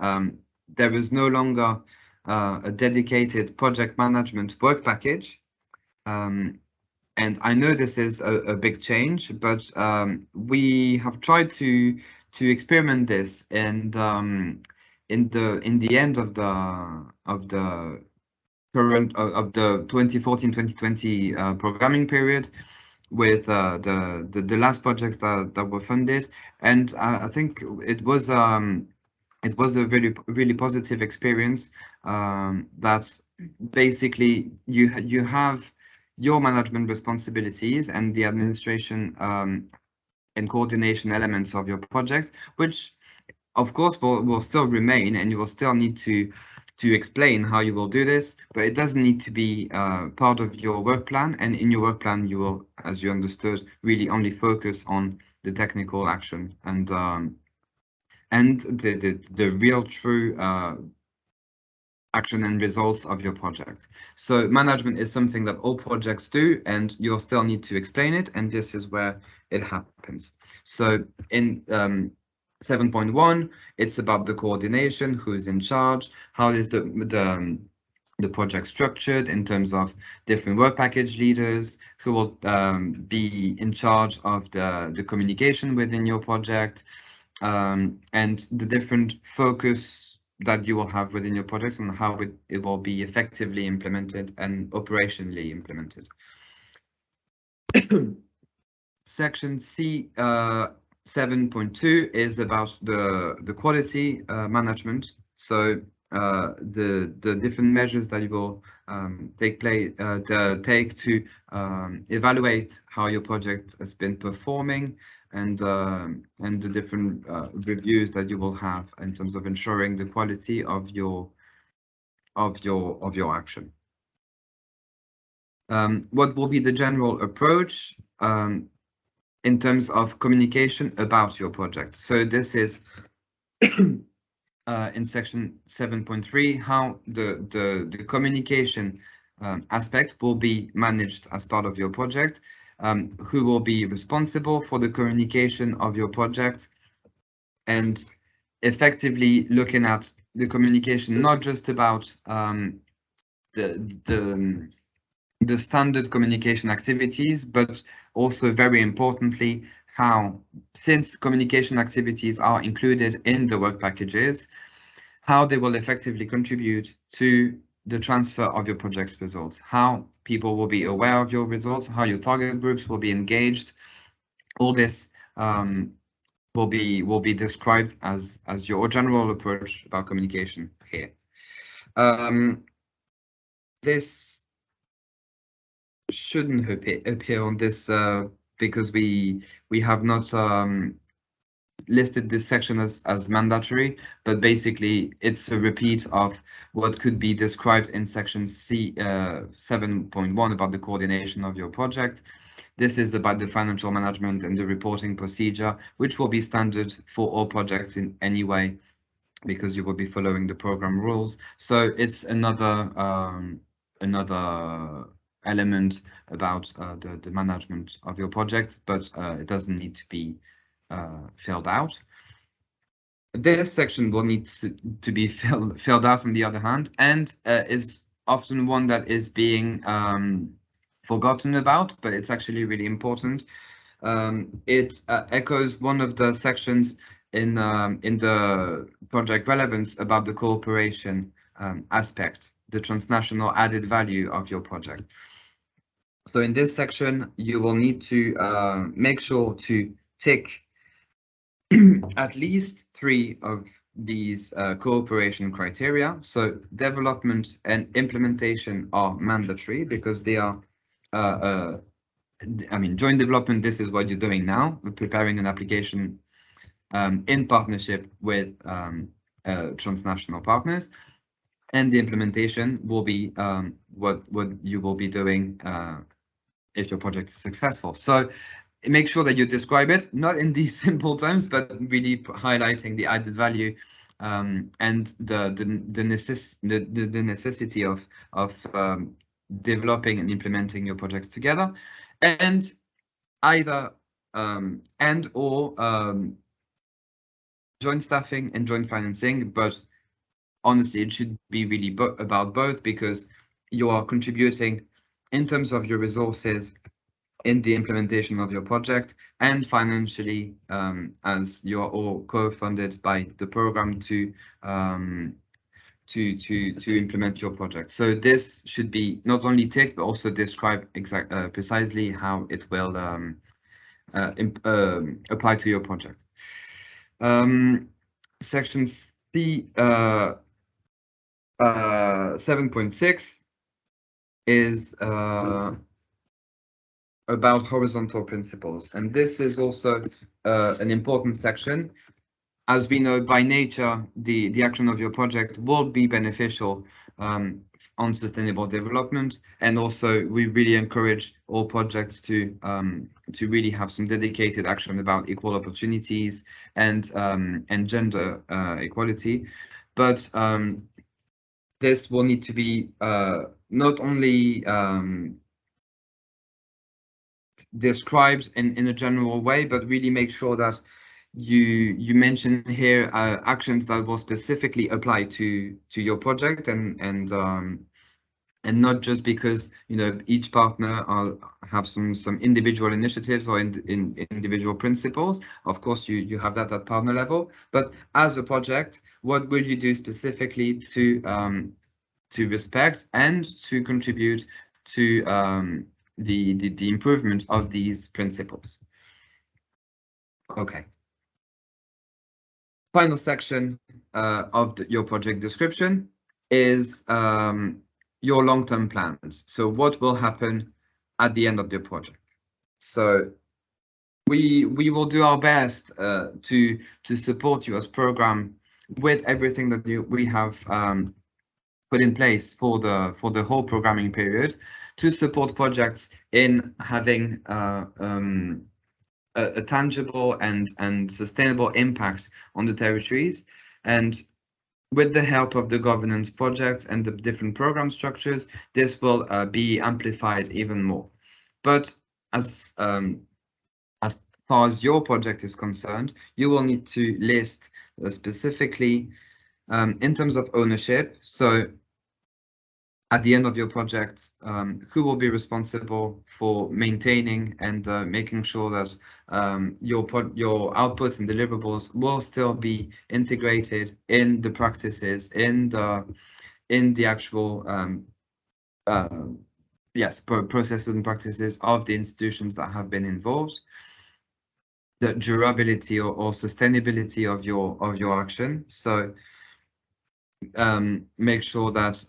there is no longer a dedicated project management work package. And I know this is a big change, but we have tried to experiment this, and in the end of the current of the 2014-2020 programming period, with the last projects that were funded, and I think it was a really positive experience. That's basically you have your management responsibilities and the administration and coordination elements of your project, which of course will still remain, and you will still need to explain how you will do this, but it doesn't need to be part of your work plan. And in your work plan, you will, as you understood, really only focus on the technical action and the real true action and results of your project. So management is something that all projects do, and you'll still need to explain it, and this is where it happens. So in 7.1, it's about the coordination, who's in charge, how is the project structured in terms of different work package leaders, who will be in charge of the communication within your project, and the different focus that you will have within your projects, and how it will be effectively implemented and operationally implemented. Section C 7.2 is about the quality management. So the different measures that you will take to evaluate how your project has been performing, and the different reviews that you will have in terms of ensuring the quality of your action. What will be the general approach in terms of communication about your project? So this is in section 7.3, how the communication aspect will be managed as part of your project, who will be responsible for the communication of your project, and effectively looking at the communication not just about the standard communication activities, but also very importantly how, since communication activities are included in the work packages, how they will effectively contribute to the transfer of your project's results, how people will be aware of your results, how your target groups will be engaged. All this will be described as your general approach about communication here. This shouldn't appear on this because we have not listed this section as mandatory, but basically it's a repeat of what could be described in section C 7.1 about the coordination of your project. This is about the financial management and the reporting procedure, which will be standard for all projects in any way, because you will be following the program rules. So it's another element about the management of your project, but it doesn't need to be filled out. This section will need to be filled out on the other hand, and is often one that is being forgotten about, but it's actually really important. It echoes one of the sections in the project relevance about the cooperation aspect, the transnational added value of your project. So in this section, you will need to make sure to tick at least 3 of these cooperation criteria. So development and implementation are mandatory because they are, I mean, joint development, this is what you're doing now, preparing an application in partnership with transnational partners. And the implementation will be what you will be doing if your project is successful. So make sure that you describe it, not in these simple terms, but really highlighting the added value and the necessity of developing and implementing your projects together, and either and or joint staffing and joint financing. But honestly, it should be really about both, because you are contributing in terms of your resources in the implementation of your project, and financially as you are all co-funded by the program to implement your project. So this should be not only ticked, but also describe precisely how it will apply to your project. Section C 7.6 is about horizontal principles, and this is also an important section. As we know, by nature, the action of your project will be beneficial on sustainable development, and also we really encourage all projects to really have some dedicated action about equal opportunities and gender equality. But this will need to be not only described in a general way, but really make sure that you mention here actions that will specifically apply to your project, and not just because, you know, each partner have some individual initiatives or in individual principles. Of course, you have that at partner level, but as a project, what will you do specifically to respect and to contribute to the improvement of these principles? Okay. Final section of your project description is your long-term plans. So what will happen at the end of the project? So we will do our best to support you as program with everything that we have put in place for the whole programming period, to support projects in having a tangible and sustainable impact on the territories. And with the help of the governance projects and the different program structures, this will be amplified even more. But as far as your project is concerned, you will need to list specifically in terms of ownership. So at the end of your project, who will be responsible for maintaining and making sure that your outputs and deliverables will still be integrated in the practices, in in the actual processes and practices of the institutions that have been involved, the durability or sustainability of your action. So make sure that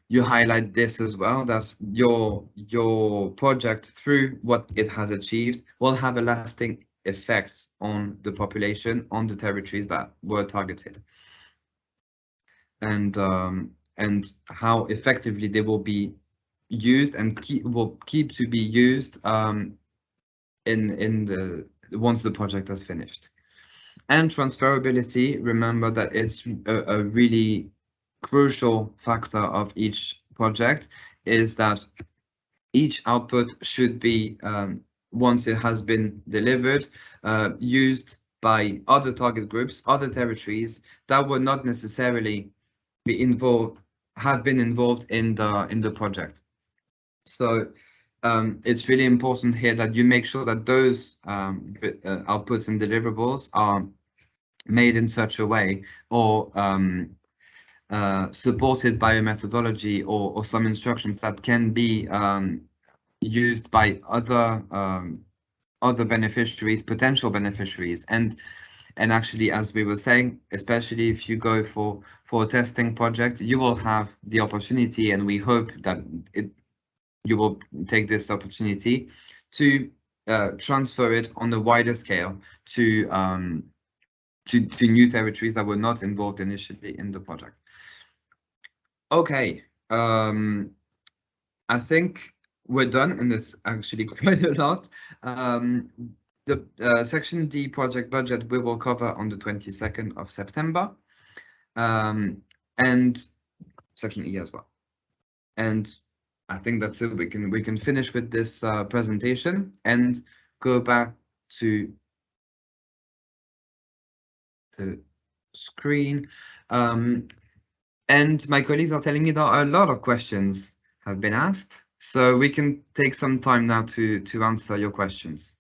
you highlight this as well, that your project, through what it has achieved, will have a lasting effect on the population, on the territories that were targeted, and how effectively they will be used and will keep to be used once the project has finished. And transferability, remember that it's a really crucial factor of each project, is that each output should be, once it has been delivered, used by other target groups, other territories that would not necessarily have been involved in the project. So it's really important here that you make sure that those outputs and deliverables are made in such a way, or supported by a methodology or some instructions that can be used by other beneficiaries, potential beneficiaries, and actually, as we were saying, especially if you go for a testing project, you will have the opportunity, and we hope that you will take this opportunity to transfer it on a wider scale to new territories that were not involved initially in the project. Okay, I think we're done, and it's actually quite a lot. The Section D project budget we will cover on the 22nd of September, and Section E as well. And I think that's it. We can finish with this presentation and go back to the screen. And my colleagues are telling me that a lot of questions have been asked, so we can take some time now to answer your questions.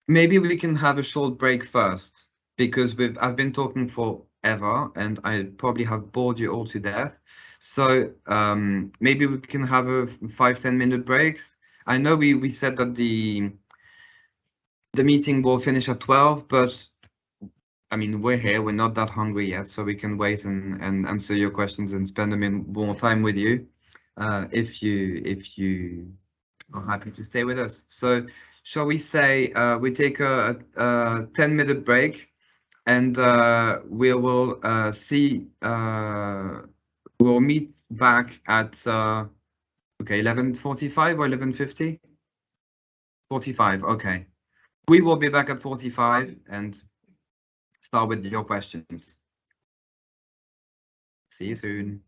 Maybe we can have a short break first, because I've been talking forever and I probably have bored you all to death. So maybe we can have a 5-10 minute break. I know we said that the meeting will finish at 12, but I mean, we're here, we're not that hungry yet, so we can wait and answer your questions and spend more time with you, if you are happy to stay with us. So shall we say we take a 10-minute break, and we will we'll meet back at 11:45 or 11:50? 45, okay. We will be back at 45 and start with your questions. See you soon.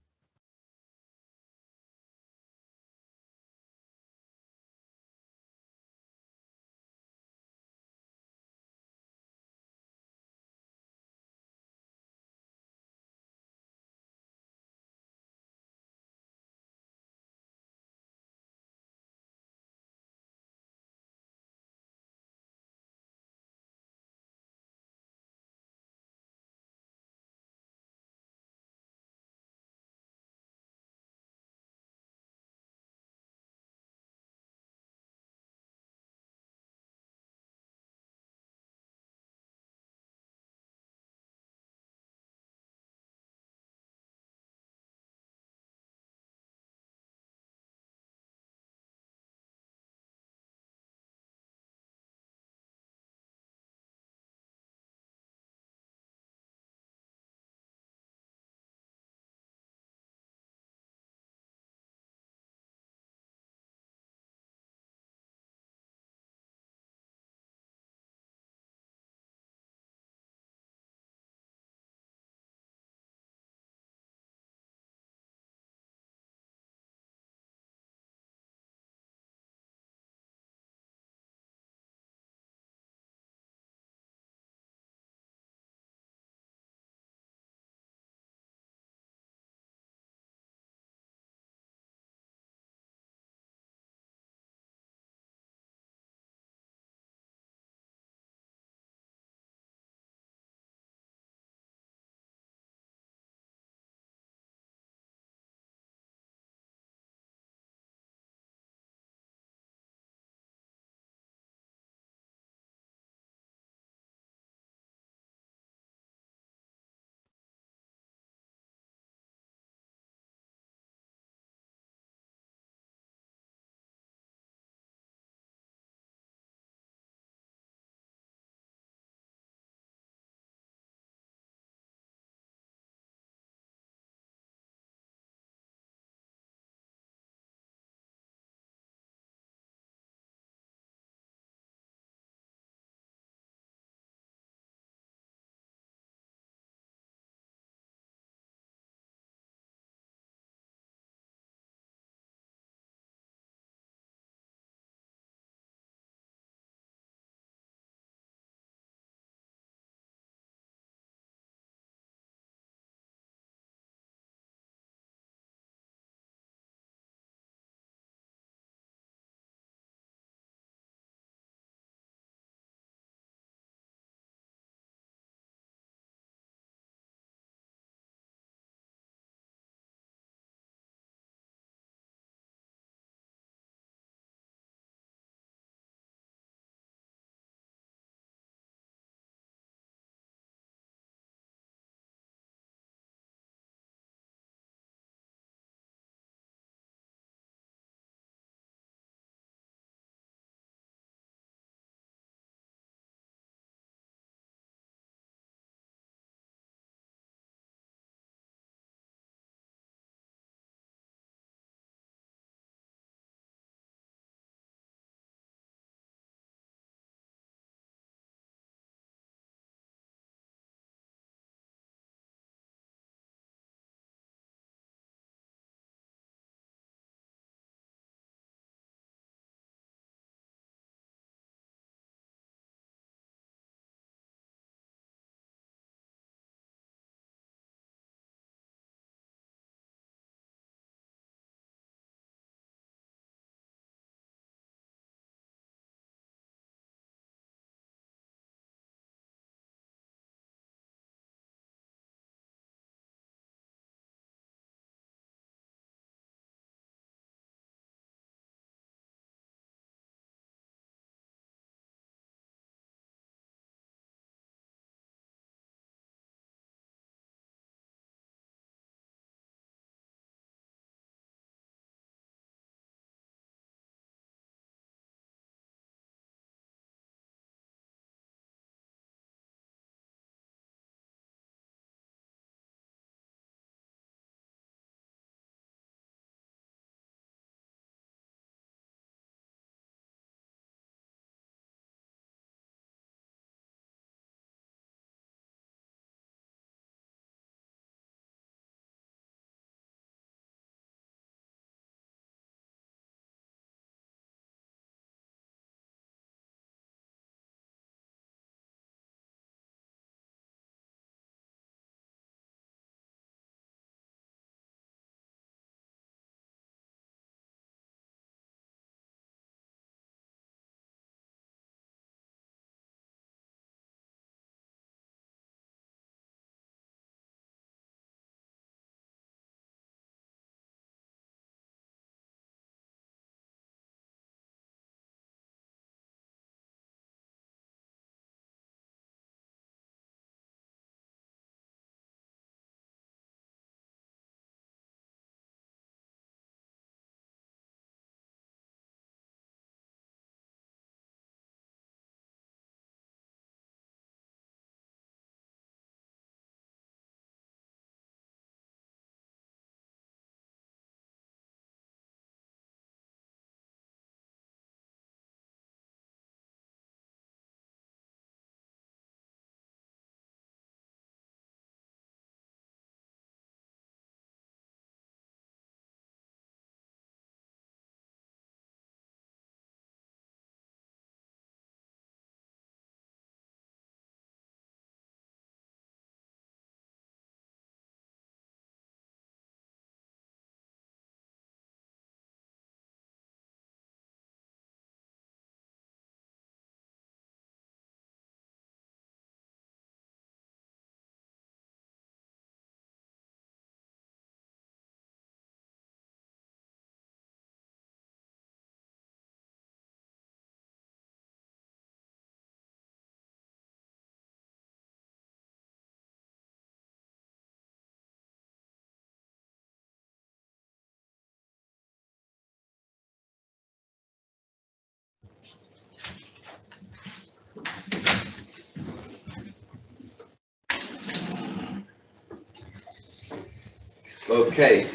Okay.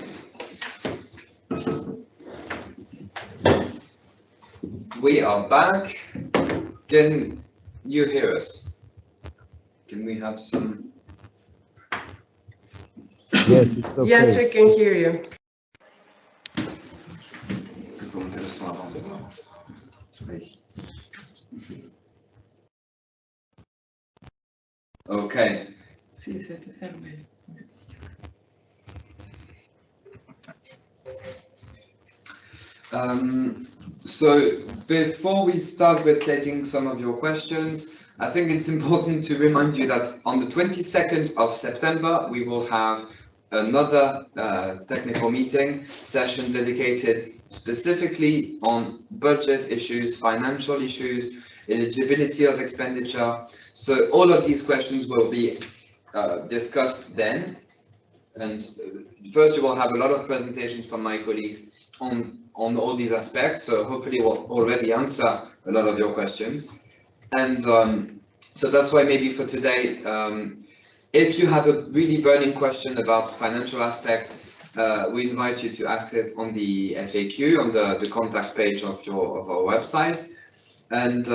We are back. Can you hear us? Can we have some? Yes, it's okay. Yes, we can hear you. Okay. So before we start with taking some of your questions, I think it's important to remind you that on the 22nd of September, we will have another technical meeting session dedicated specifically on budget issues, financial issues, eligibility of expenditure. So all of these questions will be discussed then. And first, you will have a lot of presentations from my colleagues on all these aspects. So hopefully we'll already answer a lot of your questions. And so that's why maybe for today, if you have a really burning question about financial aspects, we invite you to ask it on the FAQ, on the contact page of our website. And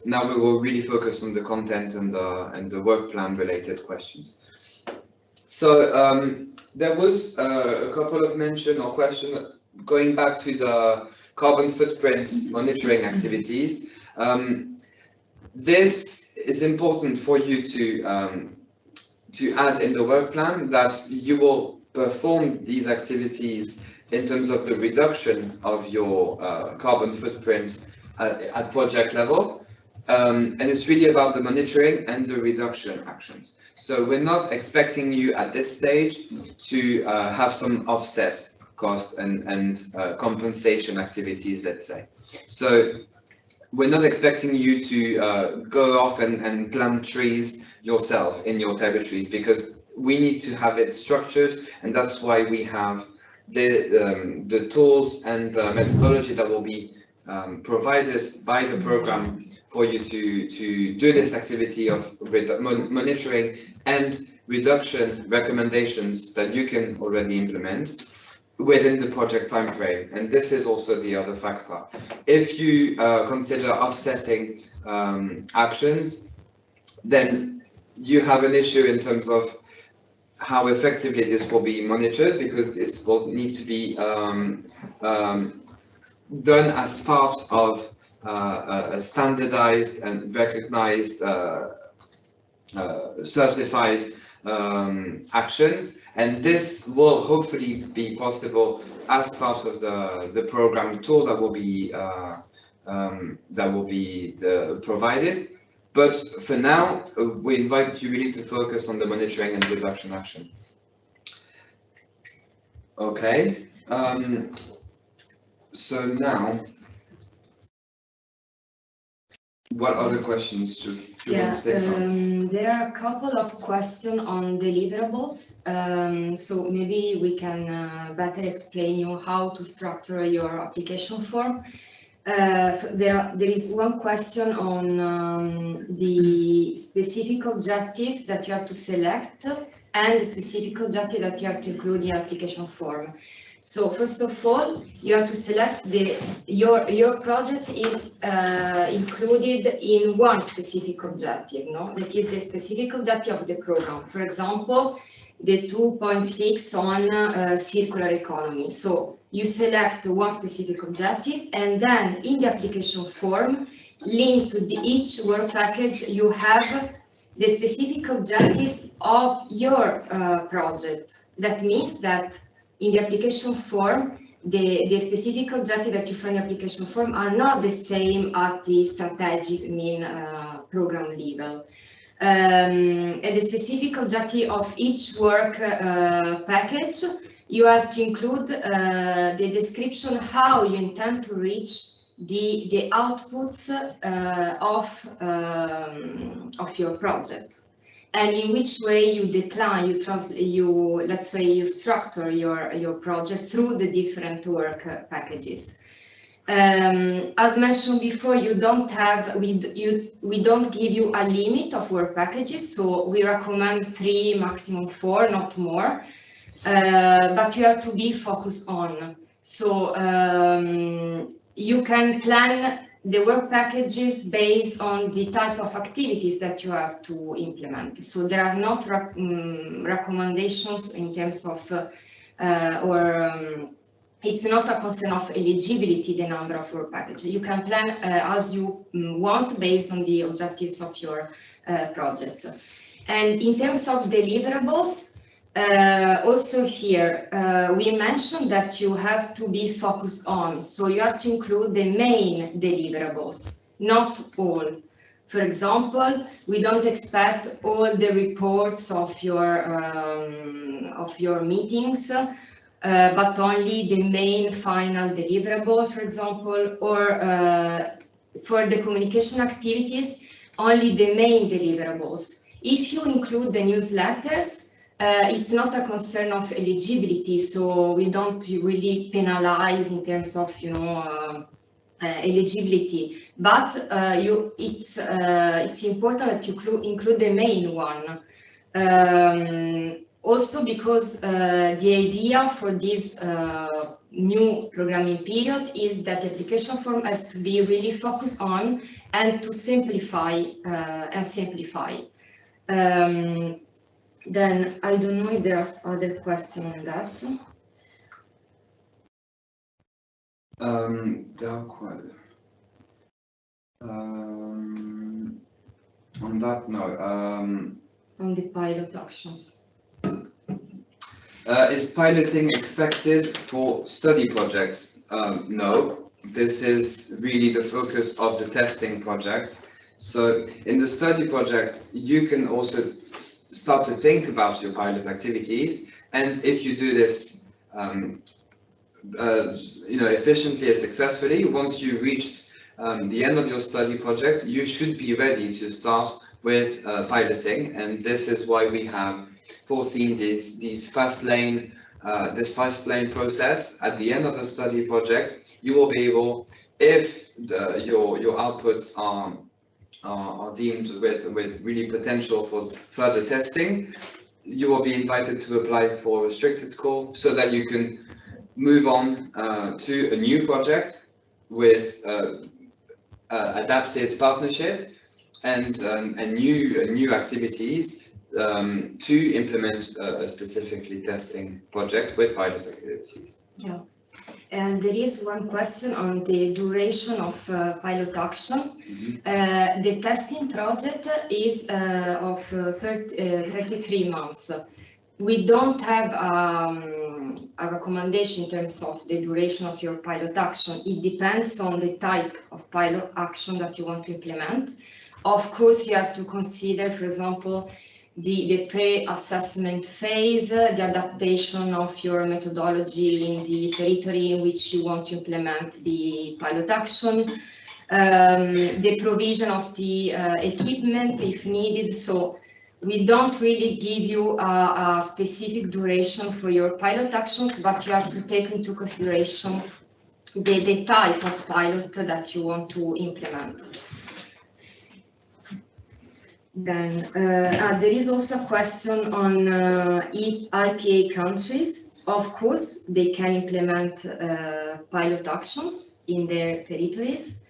now we will really focus on the content and the work plan related questions. So there was a couple of mention or questions going back to the carbon footprint monitoring activities. This is important for you to add in the work plan, that you will perform these activities in terms of the reduction of your carbon footprint at project level. And it's really about the monitoring and the reduction actions. So we're not expecting you at this stage to have some offset cost and compensation activities, let's say. So we're not expecting you to go off and plant trees yourself in your territories, because we need to have it structured, and that's why we have the tools and methodology that will be provided by the program for you to do this activity of monitoring and reduction recommendations that you can already implement within the project time frame. And this is also the other factor. If you consider offsetting actions, then you have an issue in terms of how effectively this will be monitored, because this will need to be done as part of a standardized and recognized certified action, and this will hopefully be possible as part of the program tool that will be provided. But for now, we invite you really to focus on the monitoring and reduction action. Okay. So now, what other questions do you want to take on? There are a couple of questions on deliverables. So maybe we can better explain you how to structure your application form. There is one question on the specific objective that you have to select and the specific objective that you have to include in your application form. So first of all, you have to select your project is included in one specific objective, no? That is the specific objective of the program. For example, the 2.6 on circular economy. So you select one specific objective, and then in the application form, linked to each work package, you have the specific objectives of your project. That means that in the application form, the specific objective that you find in the application form are not the same at the strategic mean program level. And the specific objective of each work package, you have to include the description how you intend to reach the outputs of your project, and in which way you decline, let's say you structure your project through the different work packages. As mentioned before, we don't give you a limit of work packages, so we recommend 3, maximum 4, not more. but you have to be focused on. So you can plan the work packages based on the type of activities that you have to implement. So there are not recommendations in terms of it's not a concern of eligibility, the number of work packages. You can plan as you want based on the objectives of your project. And in terms of deliverables, also here, we mentioned that you have to be focused on, so you have to include the main deliverables, not all. For example, we don't expect all the reports of your meetings, but only the main final deliverable, for example, or for the communication activities, only the main deliverables. If you include the newsletters, it's not a concern of eligibility, so we don't really penalize in terms of, eligibility. But it's important that you include the main one. Also because the idea for this new programming period is that the application form has to be really focused on and to simplify Then I don't know if there are other questions on that. There are quite. On that note, On the pilot actions. Is piloting expected for study projects? No, this is really the focus of the testing projects. So in the study project, you can also start to think about your pilot activities, and if you do this efficiently and successfully, once you've reached the end of your study project, you should be ready to start with piloting, and this is why we have foreseen this fast lane process. At the end of the study project, you will be able, if your outputs are deemed with really potential for further testing, you will be invited to apply for a restricted call so that you can move on to a new project with adapted partnership and new activities to implement a specifically testing project with pilot activities. Yeah. And there is one question on the duration of pilot action. Mm-hmm. The testing project is of 33 months. We don't have a recommendation in terms of the duration of your pilot action. It depends on the type of pilot action that you want to implement. Of course, you have to consider, for example, the pre-assessment phase, the adaptation of your methodology in the territory in which you want to implement the pilot action, the provision of the equipment if needed. So we don't really give you a specific duration for your pilot actions, but you have to take into consideration the type of pilot that you want to implement. Then there is also a question on IPA countries. Of course, they can implement pilot actions in their territories.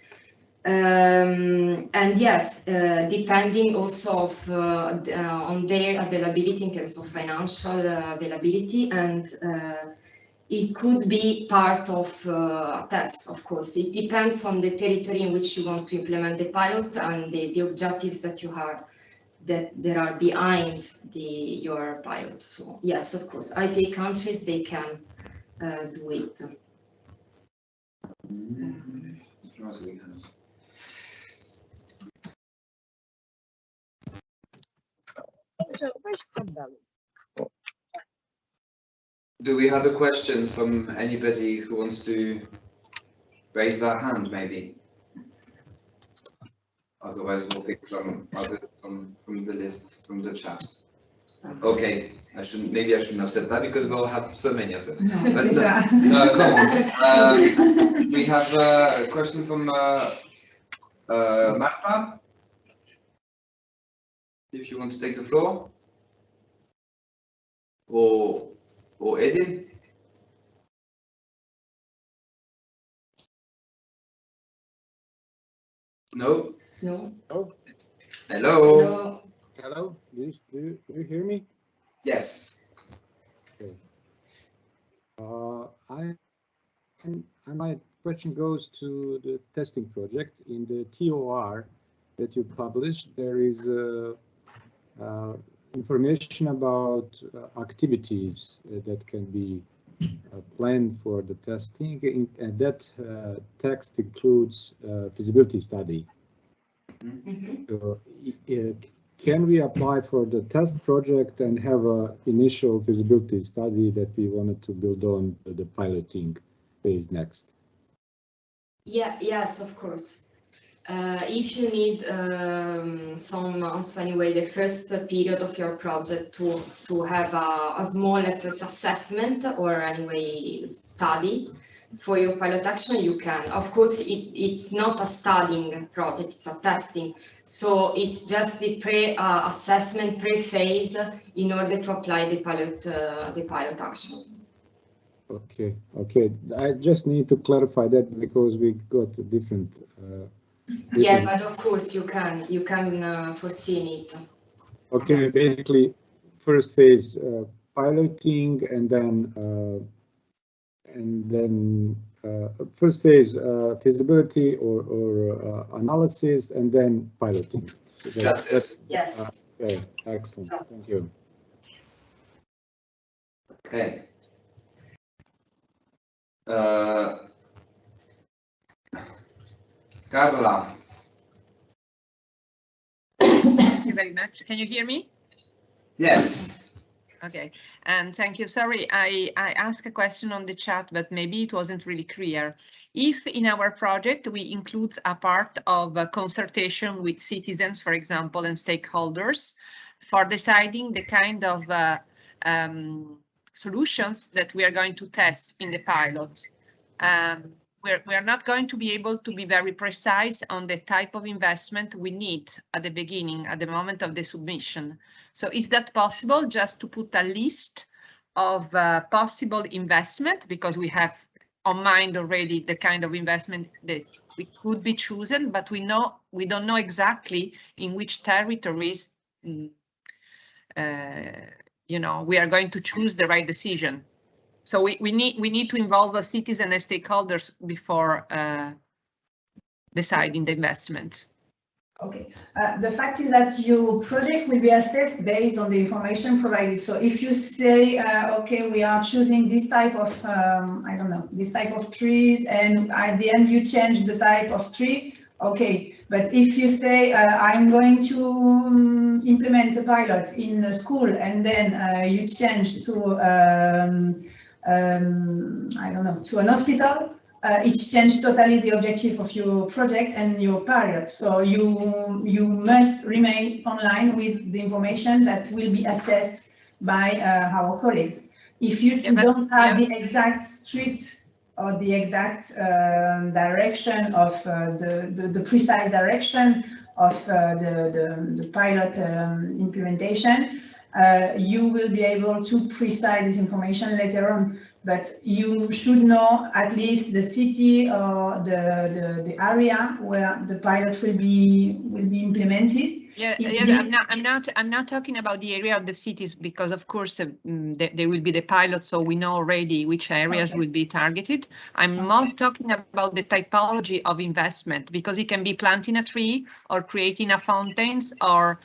And yes, depending also on their availability in terms of financial availability, and it could be part of a test, of course. It depends on the territory in which you want to implement the pilot and the objectives that you have, that there are behind your pilot. So yes, of course, IPA countries, they can do it. Do we have a question from anybody who wants to raise their hand, maybe? Otherwise, we'll pick some others from the list, from the chat. Okay, maybe I shouldn't have said that because we'll have so many of them. No, but no, come on. We have a question from Marta. If you want to take the floor, or or Edin? No? No. Oh, Hello? No. hello. Do you hear me? Yes. Okay. My question goes to the testing project. In the TOR that you published, there is information about activities that can be planned for the testing, and that text includes feasibility study. Mhm. So, can we apply for the test project and have an initial feasibility study that we wanted to build on the piloting phase next? Yeah, yes, of course. If you need so anyway, the first period of your project to have a small, let's say, assessment or anyway study for your pilot action, you can. Of course, it's not a studying project, it's a testing. So it's just the assessment pre-phase in order to apply the pilot action. Okay. I just need to clarify that because we got a different. Yeah, but of course you can foresee it. Okay, basically, first phase piloting, and then first phase feasibility or analysis, and then piloting. So that's Yes. okay. Excellent. Thank you. Okay. Carla. Thank you very much. Can you hear me? Yes. Okay, and thank you. Sorry, I asked a question on the chat, but maybe it wasn't really clear. If in our project we include a part of a consultation with citizens, for example, and stakeholders for deciding the kind of solutions that we are going to test in the pilot, we are not going to be able to be very precise on the type of investment we need at the beginning, at the moment of the submission. So is that possible, just to put a list of possible investment, because we have on mind already the kind of investment that we could be chosen, but we don't know exactly in which territories we are going to choose the right decision. So we need to involve the citizen and stakeholders before deciding the investment. Okay, the fact is that your project will be assessed based on the information provided. So if you say, okay, we are choosing this type of, I don't know, this type of trees, and at the end you change the type of tree, okay. But if you say, I'm going to implement a pilot in a school, and then you change to, I don't know, to an hospital, it changed totally the objective of your project and your pilot. So you must remain online with the information that will be assessed by our colleagues. If you don't have the exact street or the exact direction of the precise direction of the pilot implementation, you will be able to precise this information later on. But you should know at least the city or the area where the pilot will be implemented. Yeah, I'm not talking about the area of the cities, because of course they will be the pilot, so we know already which areas will be targeted. I'm more talking about the typology of investment, because it can be planting a tree or creating a fountains, or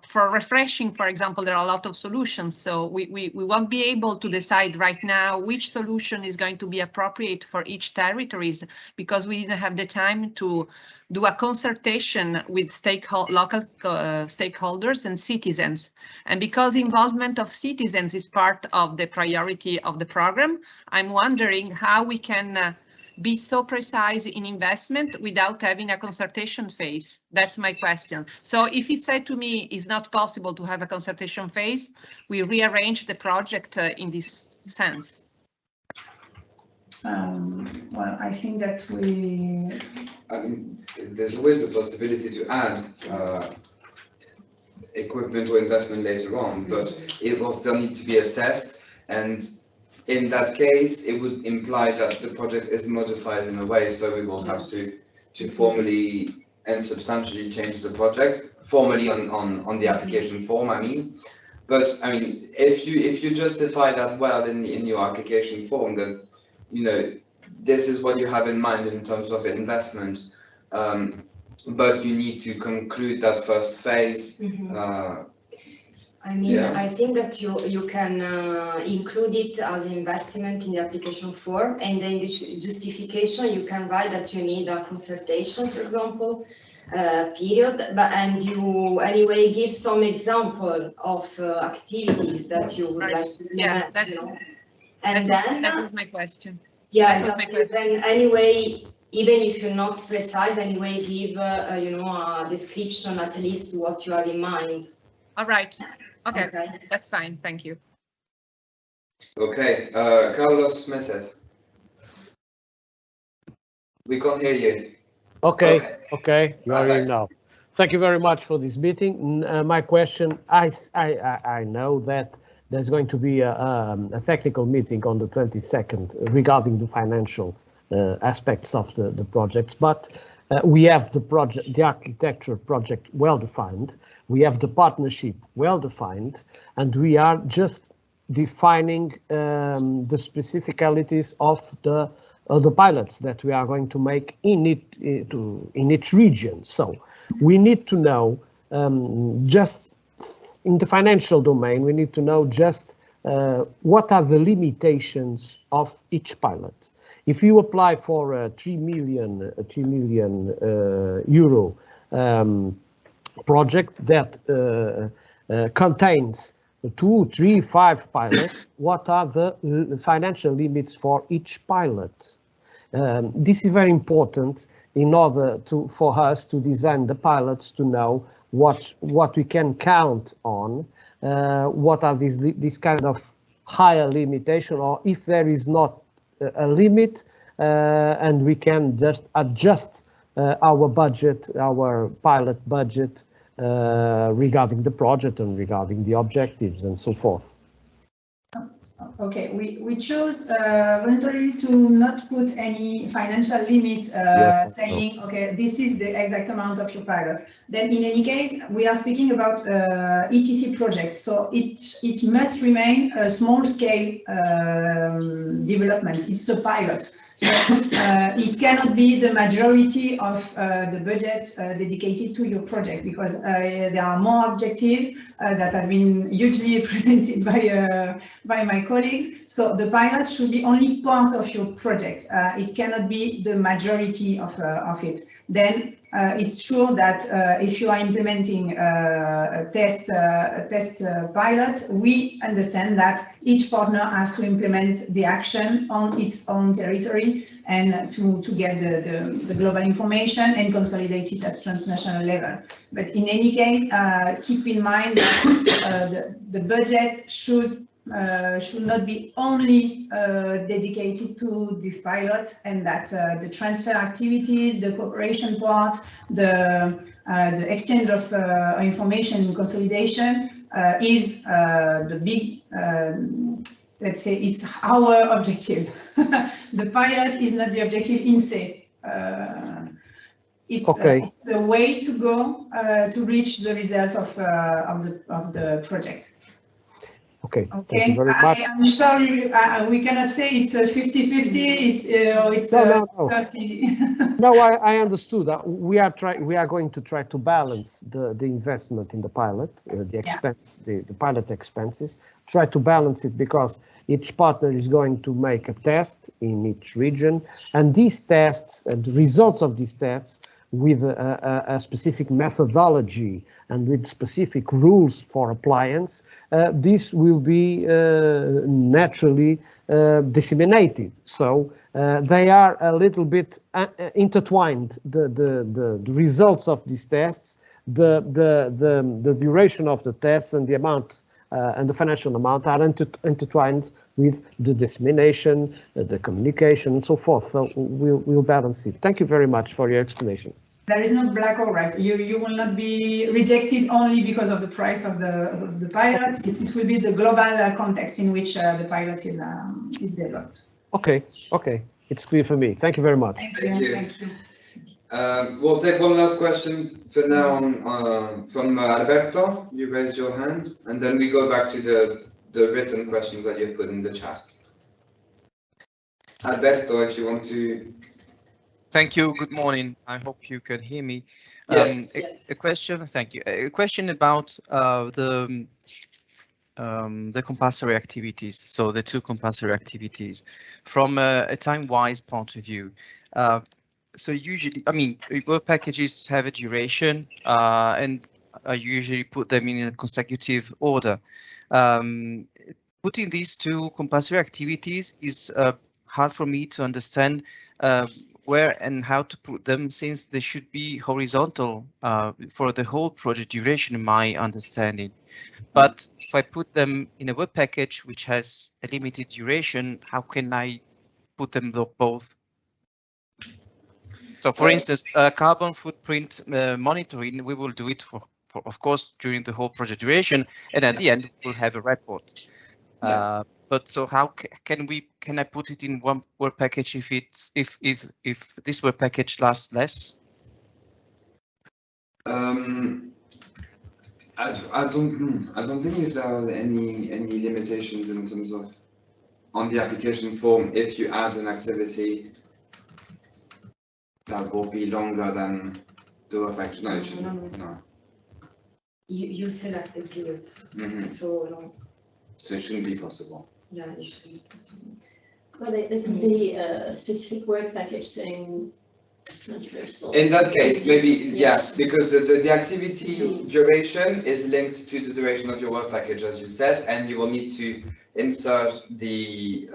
for refreshing, for example, there are a lot of solutions. So we won't be able to decide right now which solution is going to be appropriate for each territories, because we didn't have the time to do a consultation with local stakeholders and citizens. And because involvement of citizens is part of the priority of the program, I'm wondering how we can be so precise in investment without having a consultation phase. That's my question. So if it's said to me it's not possible to have a consultation phase, we rearrange the project in this sense. Well, I think that I mean, there's always the possibility to add equipment or investment later on, but it will still need to be assessed And in that case, it would imply that the project is modified in a way, so we will have to formally and substantially change the project, formally on the application form, I mean. But I mean, if you justify that well in your application form, that this is what you have in mind in terms of investment, but you need to conclude that first phase. I mean, I think that you can include it as investment in the application form, and then the justification you can write that you need a consultation, for example, period, and you anyway give some example of activities that you would like to implement. And then that was my question. Yeah, exactly. Then anyway, even if you're not precise, anyway, give a description at least to what you have in mind. All right. Okay, that's fine. Thank you. Okay, Carlos Meses. We can't hear you. Okay, you are in now. Thank you very much for this meeting. My question, I know that there's going to be a technical meeting on the 22nd regarding the financial aspects of the projects, but we have the architecture project well defined. We have the partnership well defined, and we are just defining the specificalities of the pilots that we are going to make in each region. So we need to know just in the financial domain, we need to know just what are the limitations of each pilot. If you apply for a 3 million euro project that contains 2, 3, 5 pilots, what are the financial limits for each pilot? This is very important in order for us to design the pilots to know what we can count on, what are these kind of higher limitation, or if there is not a limit, and we can just adjust our budget, our pilot budget, regarding the project and regarding the objectives and so forth. Okay, we chose voluntarily to not put any financial limit saying, okay, this is the exact amount of your pilot. Then in any case, we are speaking about ETC projects, so it must remain a small scale development. It's a pilot. So it cannot be the majority of the budget dedicated to your project, because there are more objectives that have been hugely presented by my colleagues. So the pilot should be only part of your project. It cannot be the majority of it. Then it's true that if you are implementing a test pilot, we understand that each partner has to implement the action on its own territory and to get the global information and consolidate it at transnational level. But in any case, keep in mind that the budget should not be only dedicated to this pilot, and that the transfer activities, the cooperation part, the exchange of information and consolidation is the big, let's say, it's our objective. The pilot is not the objective in se. It's a way to go to reach the result of the project. Okay. Thank you very much. I'm sorry, we cannot say it's 50-50. It's no. 30. No, I understood. We are going to try to balance the investment in the pilot, the expense, the pilot expenses. Try to balance it, because each partner is going to make a test in each region, and these tests and the results of these tests with a specific methodology and with specific rules for appliance, this will be naturally disseminated. So they are a little bit intertwined. The results of these tests, the duration of the tests, and the amount and the financial amount are intertwined with the dissemination, the communication, and so forth. So we'll balance it. Thank you very much for your explanation. There is no black or white. You will not be rejected only because of the price of the pilot. It will be the global context in which the pilot is developed. Okay, okay, it's clear for me. Thank you very much. Thank you. Thank you. We'll take one last question for now from Alberto. You raised your hand, and then we go back to the written questions that you put in the chat. Alberto, if you want to. Thank you. Good morning. I hope you can hear me. Yes. A question. Thank you. A question about the compulsory activities. So the two compulsory activities from a time-wise point of view. So usually, I mean, work packages have a duration, and I usually put them in a consecutive order. Putting these two compulsory activities is hard for me to understand where and how to put them, since they should be horizontal for the whole project duration, in my understanding. But if I put them in a web package which has a limited duration, how can I put them both? So, for instance, carbon footprint monitoring, we will do it for of course during the whole project duration, and at the end we'll have a report. But so how can I put it in one work package if this work package lasts less? I don't think there are any limitations in terms of on the application form. If you add an activity that will be longer than the work package, no, it shouldn't. No. You select the period, so no. So it shouldn't be possible. Yeah, it should be possible. Well, it could be a specific work package saying transversal. In that case, maybe yes, because the activity duration is linked to the duration of your work package, as you said, and you will need to insert the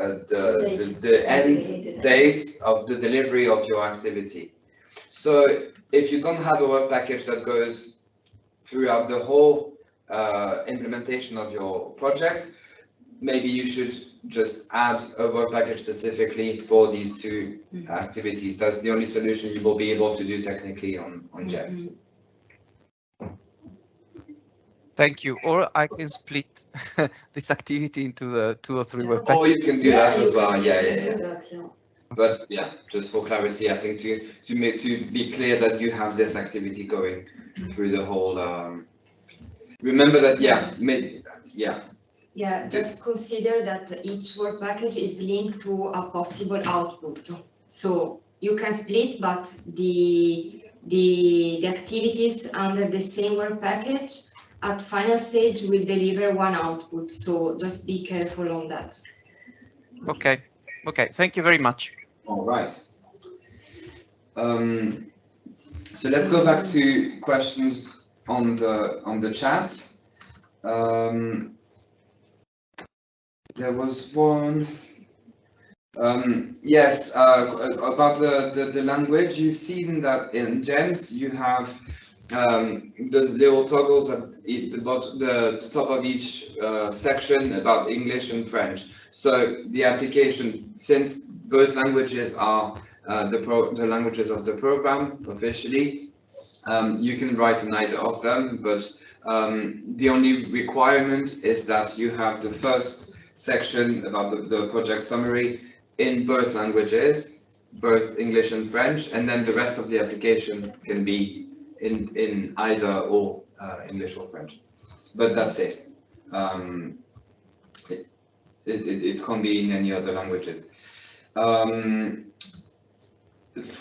end date of the delivery of your activity. So if you don't have a work package that goes throughout the whole implementation of your project, maybe you should just add a work package specifically for these two activities. That's the only solution you will be able to do technically on GEMS. Thank you. Or I can split this activity into the 2 or 3 work packages. Or you can do that as well. Yeah. But yeah, just for clarity, I think to be clear that you have this activity going through the whole. Remember that. Yeah, just consider that each work package is linked to a possible output. So you can split, but the activities under the same work package at final stage will deliver one output. So just be careful on that. Okay. Okay. Thank you very much. All right. So let's go back to questions on the chat. There was one. Yes, about the language. You've seen that in GEMS you have those little toggles at the top of each section about English and French. So the application, since both languages are the languages of the program officially, you can write in either of them, but the only requirement is that you have the first section about the project summary in both languages, both English and French, and then the rest of the application can be in either or English or French. But that's it. It can't be in any other languages. There is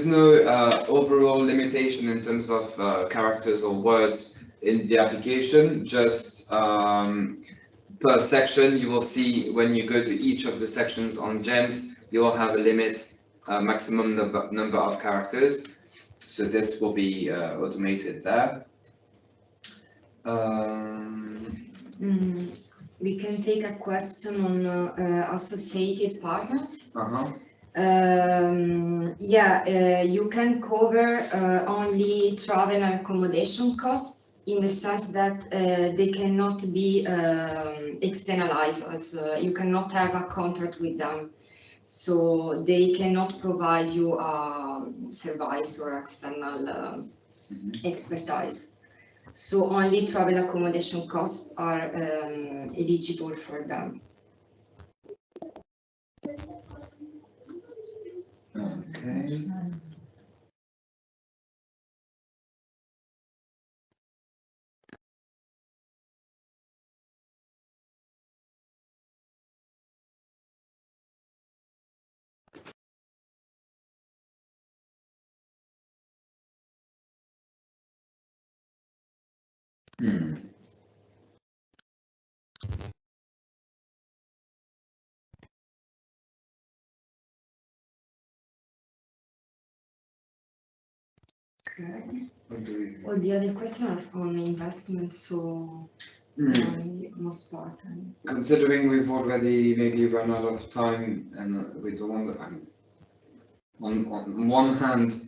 no overall limitation in terms of characters or words in the application, just per section. You will see when you go to each of the sections on GEMS, you will have a limit, maximum number of characters. So this will be automated there. We can take a question on associated partners. You can cover only travel and accommodation costs, in the sense that they cannot be externalized, as you cannot have a contract with them. So they cannot provide you service or external expertise. So only travel accommodation costs are eligible for them. Okay. Okay. Well, the other question on investment, so most part. Considering we've already maybe run out of time and we don't want to, I mean, on one hand,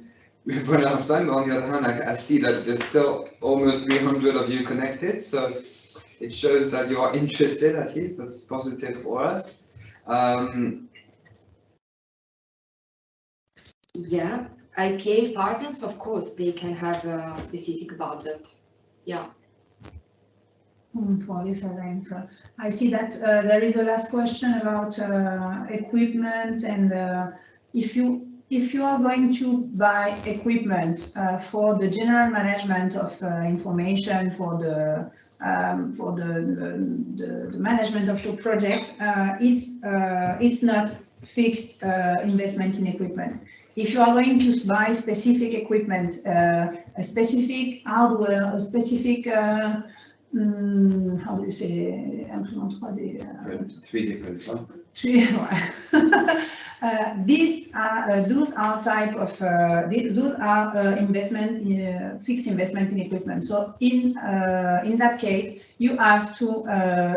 we've run out of time, but on the other hand, I see that there's still almost 300 of you connected, so it shows that you are interested, at least. That's positive for us. Yeah, IPA partners, of course, they can have a specific budget. Yeah. For this answer, I see that there is a last question about equipment, and if you are going to buy equipment for the general management of information for the management of your project, it's not fixed investment in equipment. If you are going to buy specific equipment, a specific hardware, a specific how do you say, imprimante 3D? 3D printer. Those are type of those are fixed investment in equipment. So in that case, you have to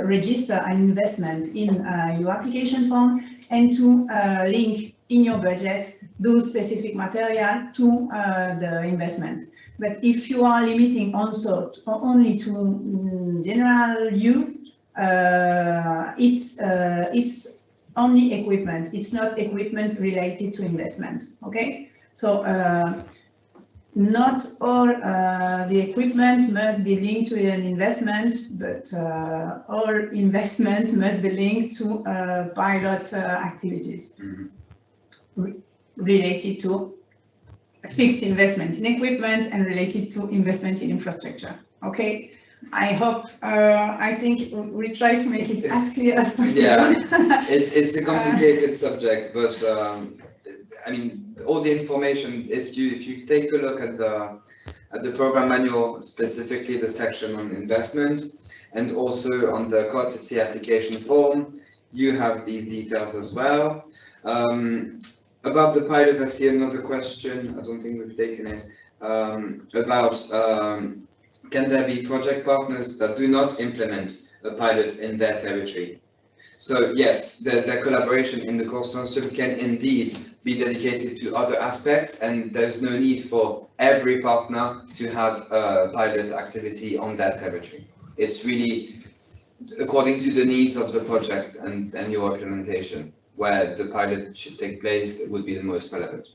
register an investment in your application form and to link in your budget those specific material to the investment. But if you are limiting also only to general use, it's only equipment. It's not equipment related to investment. Okay, so not all the equipment must be linked to an investment, but all investment must be linked to pilot activities related to fixed investment in equipment and related to investment in infrastructure. Okay, I hope, I think we try to make it as clear as possible. Yeah, it's a complicated subject, but I mean, all the information, if you take a look at the program manual, specifically the section on investment, and also on the courtesy application form, you have these details as well. About the pilot, I see another question. I don't think we've taken it. About can there be project partners that do not implement a pilot in their territory? So yes, the collaboration in the consortium can indeed be dedicated to other aspects, and there's no need for every partner to have a pilot activity on their territory. It's really according to the needs of the project and your implementation, where the pilot should take place, it would be the most relevant.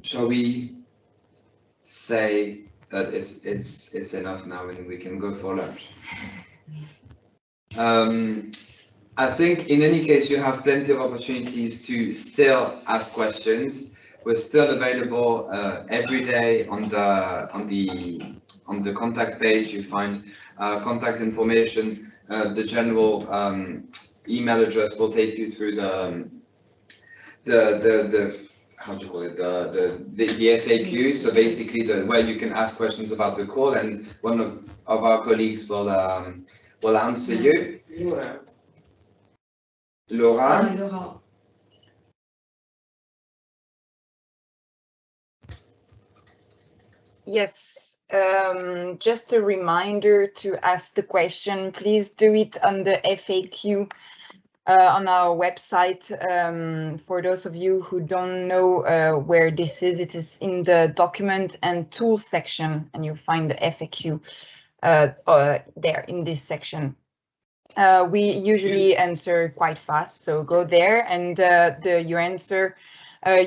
Shall we say that it's enough now and we can go for lunch? I think in any case you have plenty of opportunities to still ask questions. We're still available every day on the contact page. You find contact information. The general email address will take you through the how do you call it, the FAQ. So basically where you can ask questions about the call, and one of our colleagues will answer you. Laura. Yes, just a reminder to ask the question. Please do it on the FAQ on our website. For those of you who don't know where this is, it is in the document and tools section, and you'll find the FAQ there in this section. We usually answer quite fast, so go there and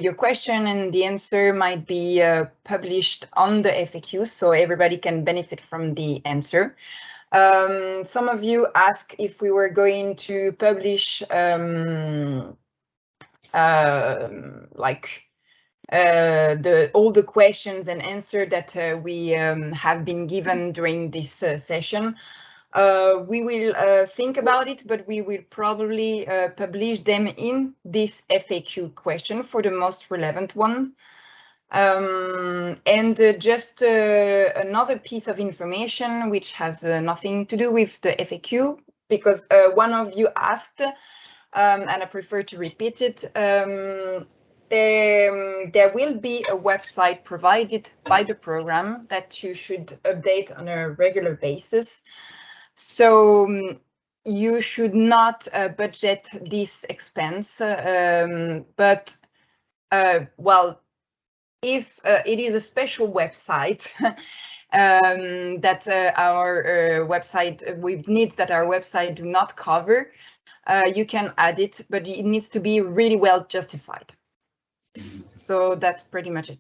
your question and the answer might be published on the FAQ, so everybody can benefit from the answer. Some of you asked if we were going to publish all the questions and answer that we have been given during this session. We will think about it, but we will probably publish them in this FAQ question for the most relevant ones. Just another piece of information which has nothing to do with the FAQ, because one of you asked, and I prefer to repeat it, there will be a website provided by the program that you should update on a regular basis. So you should not budget this expense, but well, if it is a special website that our website with needs that our website do not cover, you can add it, but it needs to be really well justified. So that's pretty much it.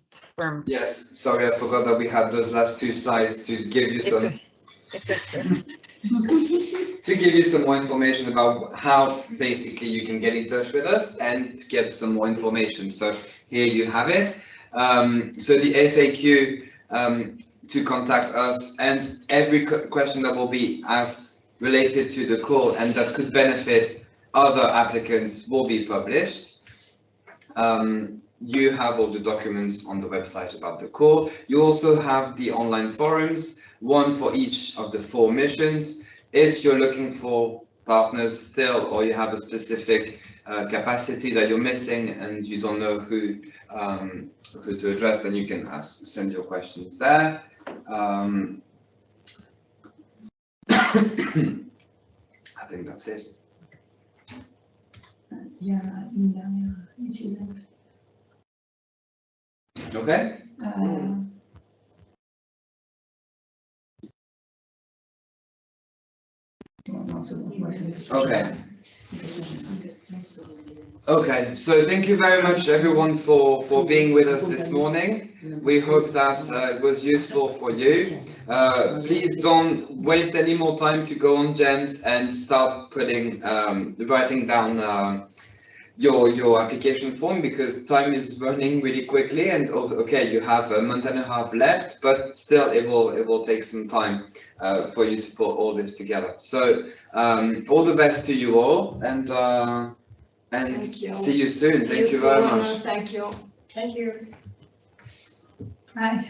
Yes, sorry, I forgot that we had those last two slides to give you some to give you some more information about how basically you can get in touch with us and get some more information. So here you have it. So the FAQ to contact us, and every question that will be asked related to the call and that could benefit other applicants will be published. You have all the documents on the website about the call. You also have the online forums, one for each of the 4 missions. If you're looking for partners still, or you have a specific capacity that you're missing and you don't know who to address, then you can send your questions there. I think that's it. Okay. Okay. Okay, so thank you very much everyone for being with us this morning. We hope that it was useful for you. Please don't waste any more time to go on GEMS and start writing down your application form, because time is running really quickly, and okay, you have a month and a half left, but still it will take some time for you to put all this together. So all the best to you all, and see you soon. Thank you very much. Thank you. Thank you. Bye.